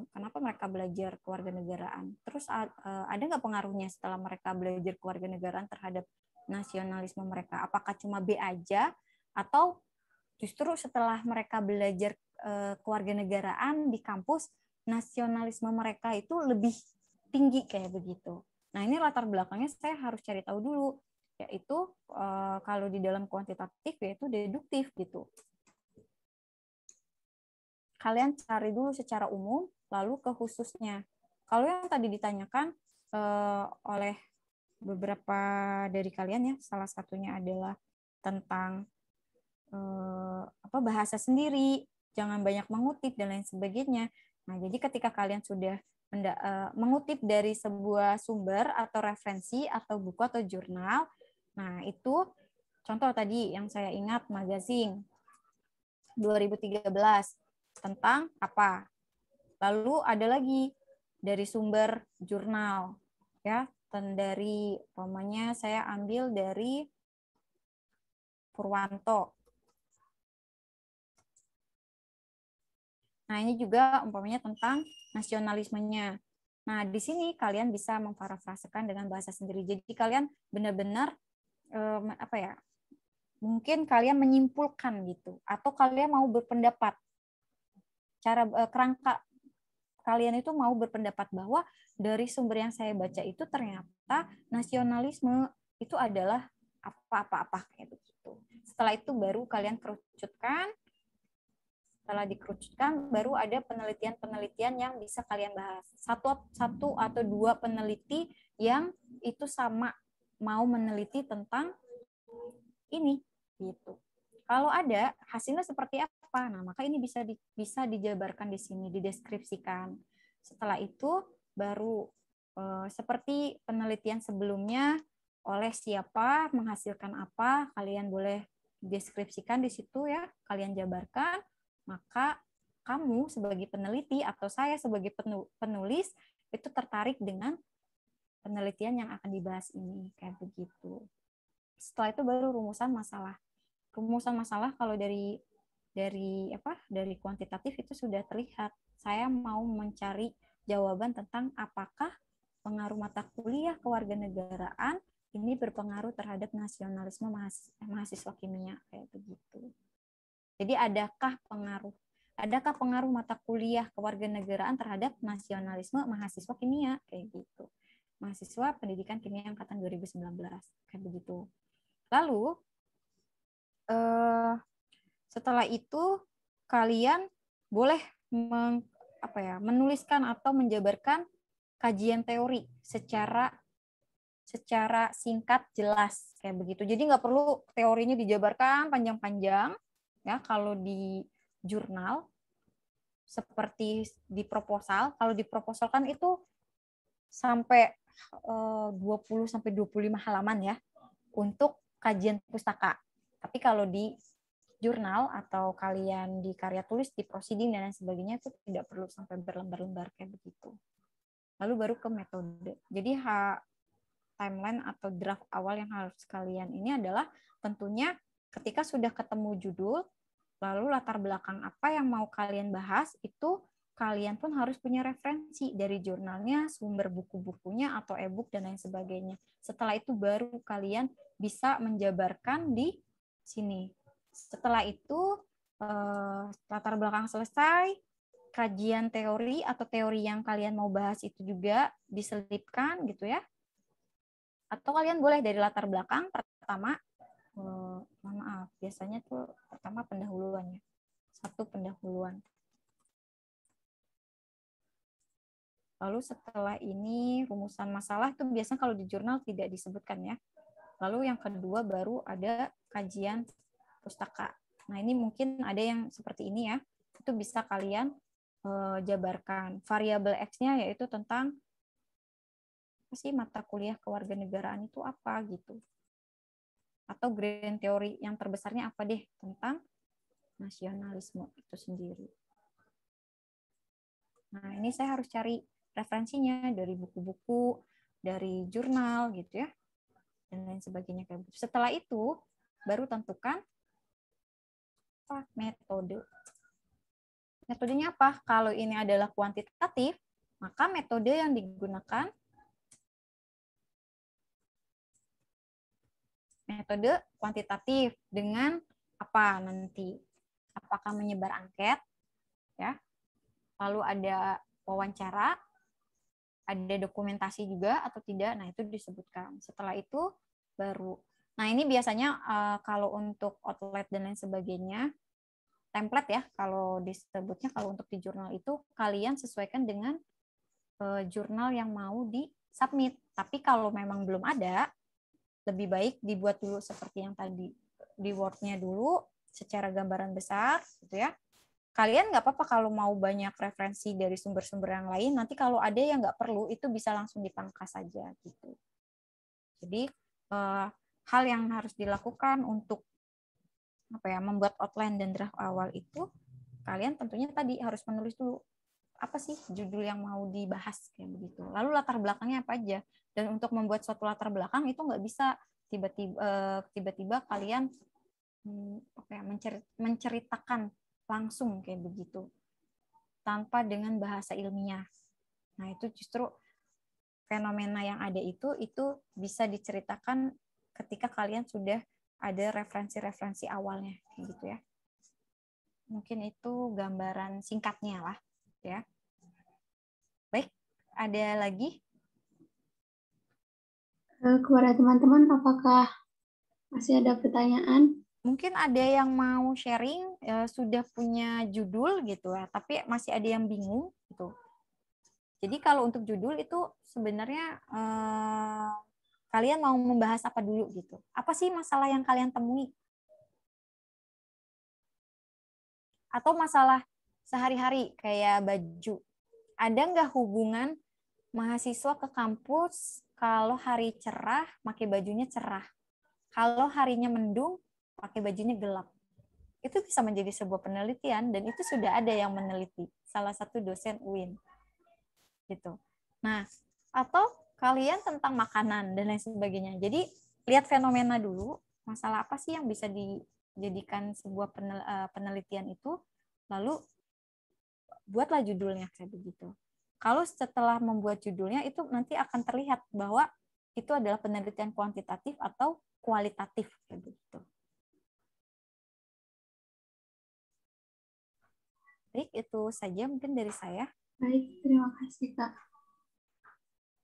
kenapa mereka belajar kewarganegaraan? Terus ada nggak pengaruhnya setelah mereka belajar kewarganegaraan terhadap nasionalisme mereka? Apakah cuma B aja atau justru setelah mereka belajar kewarganegaraan di kampus, nasionalisme mereka itu lebih tinggi kayak begitu. Nah ini latar belakangnya saya harus cari tahu dulu, yaitu kalau di dalam kuantitatif yaitu deduktif gitu. Kalian cari dulu secara umum, lalu ke khususnya. Kalau yang tadi ditanyakan oleh beberapa dari kalian ya, salah satunya adalah tentang bahasa sendiri, jangan banyak mengutip dan lain sebagainya. Nah, jadi ketika kalian sudah mengutip dari sebuah sumber atau referensi atau buku atau jurnal, Nah, itu contoh tadi yang saya ingat magazine 2013 tentang apa. Lalu ada lagi dari sumber jurnal ya, dari umpamanya saya ambil dari Purwanto. Nah, ini juga umpamanya tentang nasionalismenya. Nah, di sini kalian bisa memparafrasekan dengan bahasa sendiri. Jadi kalian benar-benar apa ya? Mungkin kalian menyimpulkan gitu, atau kalian mau berpendapat. Cara kerangka kalian itu mau berpendapat bahwa dari sumber yang saya baca itu ternyata nasionalisme itu adalah apa-apa-apa kayak begitu. Setelah itu baru kalian kerucutkan. Setelah dikerucutkan, baru ada penelitian-penelitian yang bisa kalian bahas. Satu atau dua peneliti yang itu sama mau meneliti tentang ini, gitu. Kalau ada hasilnya seperti apa, nah maka ini bisa dijabarkan di sini, dideskripsikan. Setelah itu baru seperti penelitian sebelumnya oleh siapa, menghasilkan apa, kalian boleh deskripsikan di situ ya, kalian jabarkan. Maka kamu sebagai peneliti atau saya sebagai penulis itu tertarik dengan penelitian yang akan dibahas ini, kayak begitu. Setelah itu baru rumusan masalah. Rumusan masalah kalau dari kuantitatif itu sudah terlihat. Saya mau mencari jawaban tentang apakah pengaruh mata kuliah kewarganegaraan ini berpengaruh terhadap nasionalisme mahasiswa kimia, kayak begitu. Jadi adakah pengaruh mata kuliah kewarganegaraan terhadap nasionalisme mahasiswa kimia, kayak gitu. Mahasiswa pendidikan kimia angkatan 2019, kayak begitu. Lalu setelah itu kalian boleh menuliskan atau menjabarkan kajian teori secara singkat, jelas, kayak begitu. Jadi nggak perlu teorinya dijabarkan panjang-panjang. Ya, kalau di jurnal seperti di proposal, kalau di proposal kan itu sampai 20 sampai 25 halaman ya untuk kajian pustaka. Tapi kalau di jurnal atau kalian di karya tulis, di proceeding dan lain sebagainya itu tidak perlu sampai berlembar-lembar kayak begitu. Lalu baru ke metode. Jadi timeline atau draft awal yang harus kalian ini adalah tentunya ketika sudah ketemu judul, lalu latar belakang apa yang mau kalian bahas, itu kalian pun harus punya referensi dari jurnalnya, sumber buku-bukunya, atau e-book, dan lain sebagainya. Setelah itu baru kalian bisa menjabarkan di sini. Setelah itu, latar belakang selesai, kajian teori atau teori yang kalian mau bahas itu juga diselipkan gitu ya. Atau kalian boleh dari latar belakang pertama, biasanya tuh pertama pendahuluannya. Satu pendahuluan. Lalu setelah ini rumusan masalah itu biasanya kalau di jurnal tidak disebutkan ya. Lalu yang kedua baru ada kajian pustaka. Nah, ini mungkin ada yang seperti ini ya. Itu bisa kalian jabarkan. Variabel X-nya yaitu tentang apa sih mata kuliah kewarganegaraan itu apa gitu. Atau grand teori yang terbesarnya apa deh tentang nasionalisme itu sendiri. Nah, ini saya harus cari referensinya dari buku-buku, dari jurnal gitu ya, dan lain sebagainya. Setelah itu, baru tentukan metode. Metodenya apa? Kalau ini adalah kuantitatif, maka metode yang digunakan metode kuantitatif dengan apa nanti? Apakah menyebar angket, ya? Lalu ada wawancara, ada dokumentasi juga atau tidak? Nah, itu disebutkan. Setelah itu baru. Nah, ini biasanya kalau untuk outlet dan lain sebagainya, template ya, kalau disebutnya kalau untuk di jurnal itu kalian sesuaikan dengan jurnal yang mau di-submit. Tapi kalau memang belum ada, lebih baik dibuat dulu seperti yang tadi, di Word-nya dulu secara gambaran besar gitu ya. Kalian nggak apa-apa kalau mau banyak referensi dari sumber-sumber yang lain, nanti kalau ada yang nggak perlu itu bisa langsung dipangkas saja gitu. Jadi hal yang harus dilakukan untuk membuat outline dan draft awal itu, kalian tentunya tadi harus menulis dulu apa sih judul yang mau dibahas kayak begitu. Lalu latar belakangnya apa aja. Dan untuk membuat suatu latar belakang itu nggak bisa tiba-tiba kalian menceritakan langsung kayak begitu tanpa dengan bahasa ilmiah. Nah, itu justru fenomena yang ada itu bisa diceritakan ketika kalian sudah ada referensi-referensi awalnya kayak gitu ya. Mungkin itu gambaran singkatnya lah ya. Baik, ada lagi? Kepada teman-teman, apakah masih ada pertanyaan? Mungkin ada yang mau sharing sudah punya judul gitu ya, tapi masih ada yang bingung gitu. Jadi kalau untuk judul itu sebenarnya kalian mau membahas apa dulu gitu? Apa sih masalah yang kalian temui? Atau masalah sehari-hari kayak baju? Ada nggak hubungan mahasiswa ke kampus kalau hari cerah pakai bajunya cerah, kalau harinya mendung pakai bajunya gelap? Itu bisa menjadi sebuah penelitian dan itu sudah ada yang meneliti, salah satu dosen UIN gitu. Nah, atau kalian tentang makanan dan lain sebagainya. Jadi lihat fenomena dulu, masalah apa sih yang bisa dijadikan sebuah penelitian itu, lalu buatlah judulnya kayak begitu. Kalau setelah membuat judulnya itu nanti akan terlihat bahwa itu adalah penelitian kuantitatif atau kualitatif kayak begitu. Baik, itu saja mungkin dari saya. Baik, terima kasih Kak.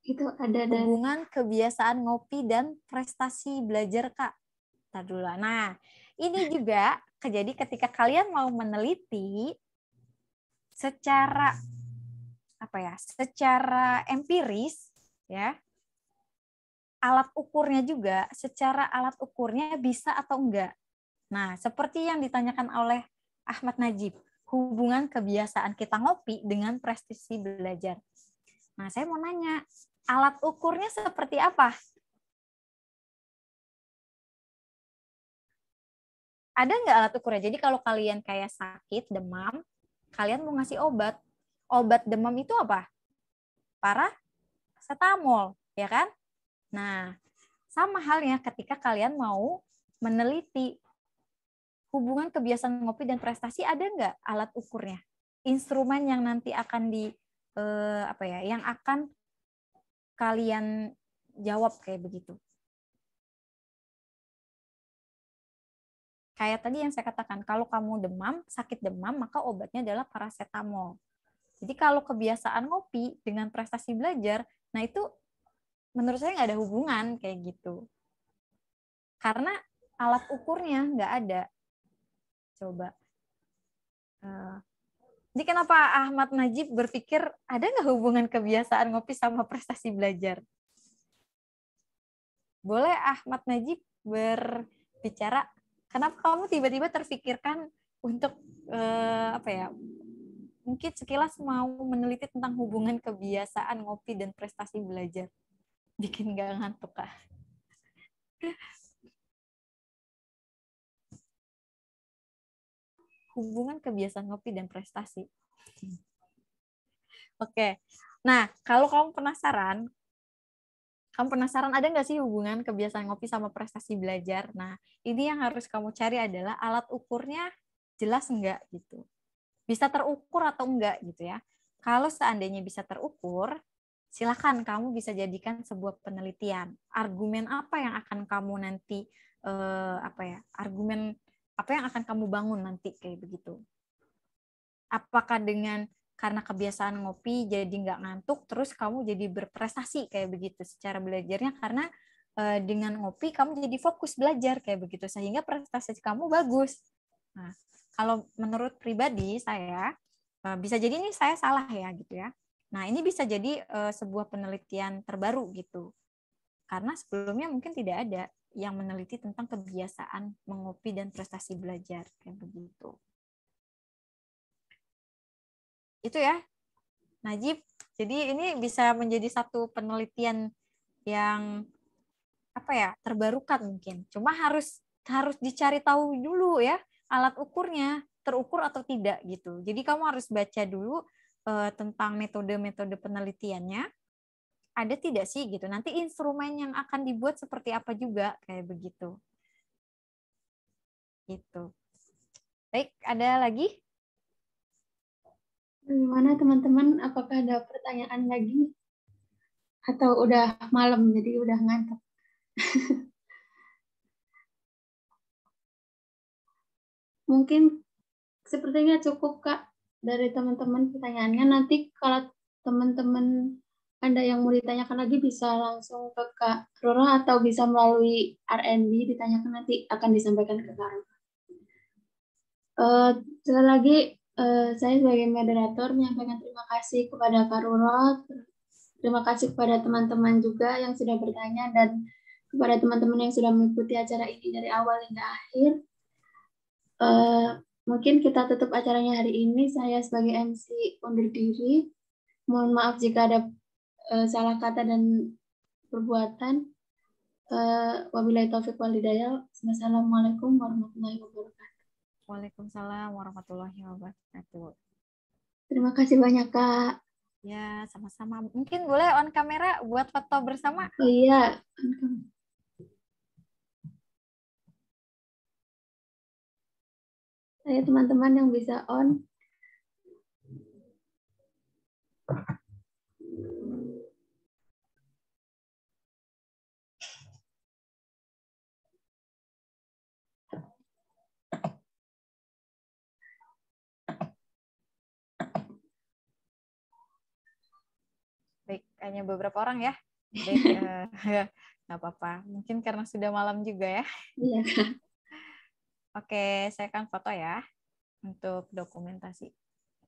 Itu ada dari Hubungan kebiasaan ngopi dan prestasi belajar Kak. Ntar dulu. Nah, ini juga terjadi ketika kalian mau meneliti secara secara empiris ya. Alat ukurnya juga, secara alat ukurnya bisa atau enggak. Nah, seperti yang ditanyakan oleh Ahmad Najib, hubungan kebiasaan kita ngopi dengan prestasi belajar. Nah, saya mau nanya, alat ukurnya seperti apa? Ada nggak alat ukurnya? Jadi kalau kalian kayak sakit, demam, kalian mau ngasih obat. Obat demam itu apa? Paracetamol, ya kan? Nah, sama halnya ketika kalian mau meneliti hubungan kebiasaan ngopi dan prestasi, ada nggak alat ukurnya? Instrumen yang nanti akan yang akan kalian jawab kayak begitu. Kayak tadi yang saya katakan, kalau kamu demam, sakit demam, maka obatnya adalah paracetamol. Jadi kalau kebiasaan ngopi dengan prestasi belajar, nah itu menurut saya nggak ada hubungan kayak gitu. Karena alat ukurnya nggak ada. Coba. Jadi kenapa Ahmad Najib berpikir ada nggak hubungan kebiasaan ngopi sama prestasi belajar? Boleh Ahmad Najib berbicara, kenapa kamu tiba-tiba terfikirkan untuk mungkin sekilas mau meneliti tentang hubungan kebiasaan ngopi dan prestasi belajar? Bikin nggak ngantuk Kak? Hubungan kebiasaan ngopi dan prestasi. Oke. Nah, kalau kamu penasaran ada nggak sih hubungan kebiasaan ngopi sama prestasi belajar? Nah, ini yang harus kamu cari adalah alat ukurnya jelas enggak gitu. Bisa terukur atau enggak gitu ya. Kalau seandainya bisa terukur, silakan kamu bisa jadikan sebuah penelitian. Argumen apa yang akan kamu nanti argumen apa yang akan kamu bangun nanti kayak begitu. Apakah karena kebiasaan ngopi jadi nggak ngantuk, terus kamu jadi berprestasi kayak begitu secara belajarnya, karena dengan ngopi kamu jadi fokus belajar kayak begitu sehingga prestasi kamu bagus. Nah, kalau menurut pribadi saya bisa jadi ini saya salah ya gitu ya. Nah, ini bisa jadi sebuah penelitian terbaru gitu. Karena sebelumnya mungkin tidak ada yang meneliti tentang kebiasaan mengopi dan prestasi belajar kayak begitu. Itu ya, Najib. Jadi ini bisa menjadi satu penelitian yang apa ya, terbarukan mungkin. Cuma harus dicari tahu dulu ya alat ukurnya terukur atau tidak gitu. Jadi kamu harus baca dulu tentang metode-metode penelitiannya. Ada tidak sih gitu. Nanti instrumen yang akan dibuat seperti apa juga kayak begitu. Gitu. Baik, ada lagi? Gimana teman-teman? Apakah ada pertanyaan lagi? Atau udah malam jadi udah ngantuk? Mungkin sepertinya cukup Kak dari teman-teman pertanyaannya. Nanti kalau teman-teman Anda yang mau ditanyakan lagi bisa langsung ke Kak Roro atau bisa melalui RND ditanyakan, nanti akan disampaikan ke Kak Roro. Sekali lagi saya sebagai moderator menyampaikan terima kasih kepada Kak Roro, terima kasih kepada teman-teman juga yang sudah bertanya dan kepada teman-teman yang sudah mengikuti acara ini dari awal hingga akhir. Mungkin kita tutup acaranya hari ini. Saya sebagai MC undur diri. Mohon maaf jika ada salah kata dan perbuatan. Wabillahi taufiq wal hidayah. Wassalamualaikum warahmatullahi wabarakatuh. Waalaikumsalam warahmatullahi wabarakatuh. Terima kasih banyak Kak. Ya, sama-sama. Mungkin boleh on kamera buat foto bersama. Oh iya. Saya teman-teman yang bisa on. Baik, hanya beberapa orang ya. Baik, nggak apa-apa. Mungkin karena sudah malam juga ya. Iya. Oke, saya akan foto ya untuk dokumentasi.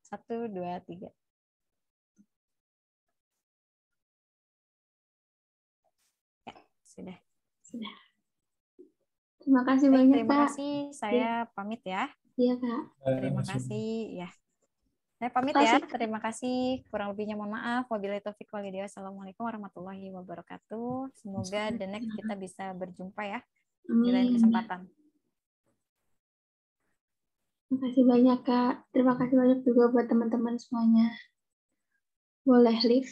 1, 2, 3. Ya, sudah. Sudah. Terima kasih Baik, banyak terima Kak. kasih. Saya pamit ya. Iya Kak. Terima kasih. Ya. Saya pamit ya. Terima kasih. Kurang lebihnya mohon maaf. Wabillahi taufiq wal hidayah. Assalamualaikum warahmatullahi wabarakatuh. Semoga the next kita bisa berjumpa ya di lain kesempatan. Terima kasih banyak Kak. Terima kasih banyak juga buat teman-teman semuanya. Boleh live.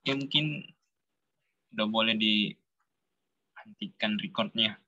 Ya mungkin udah boleh dihentikan recordnya.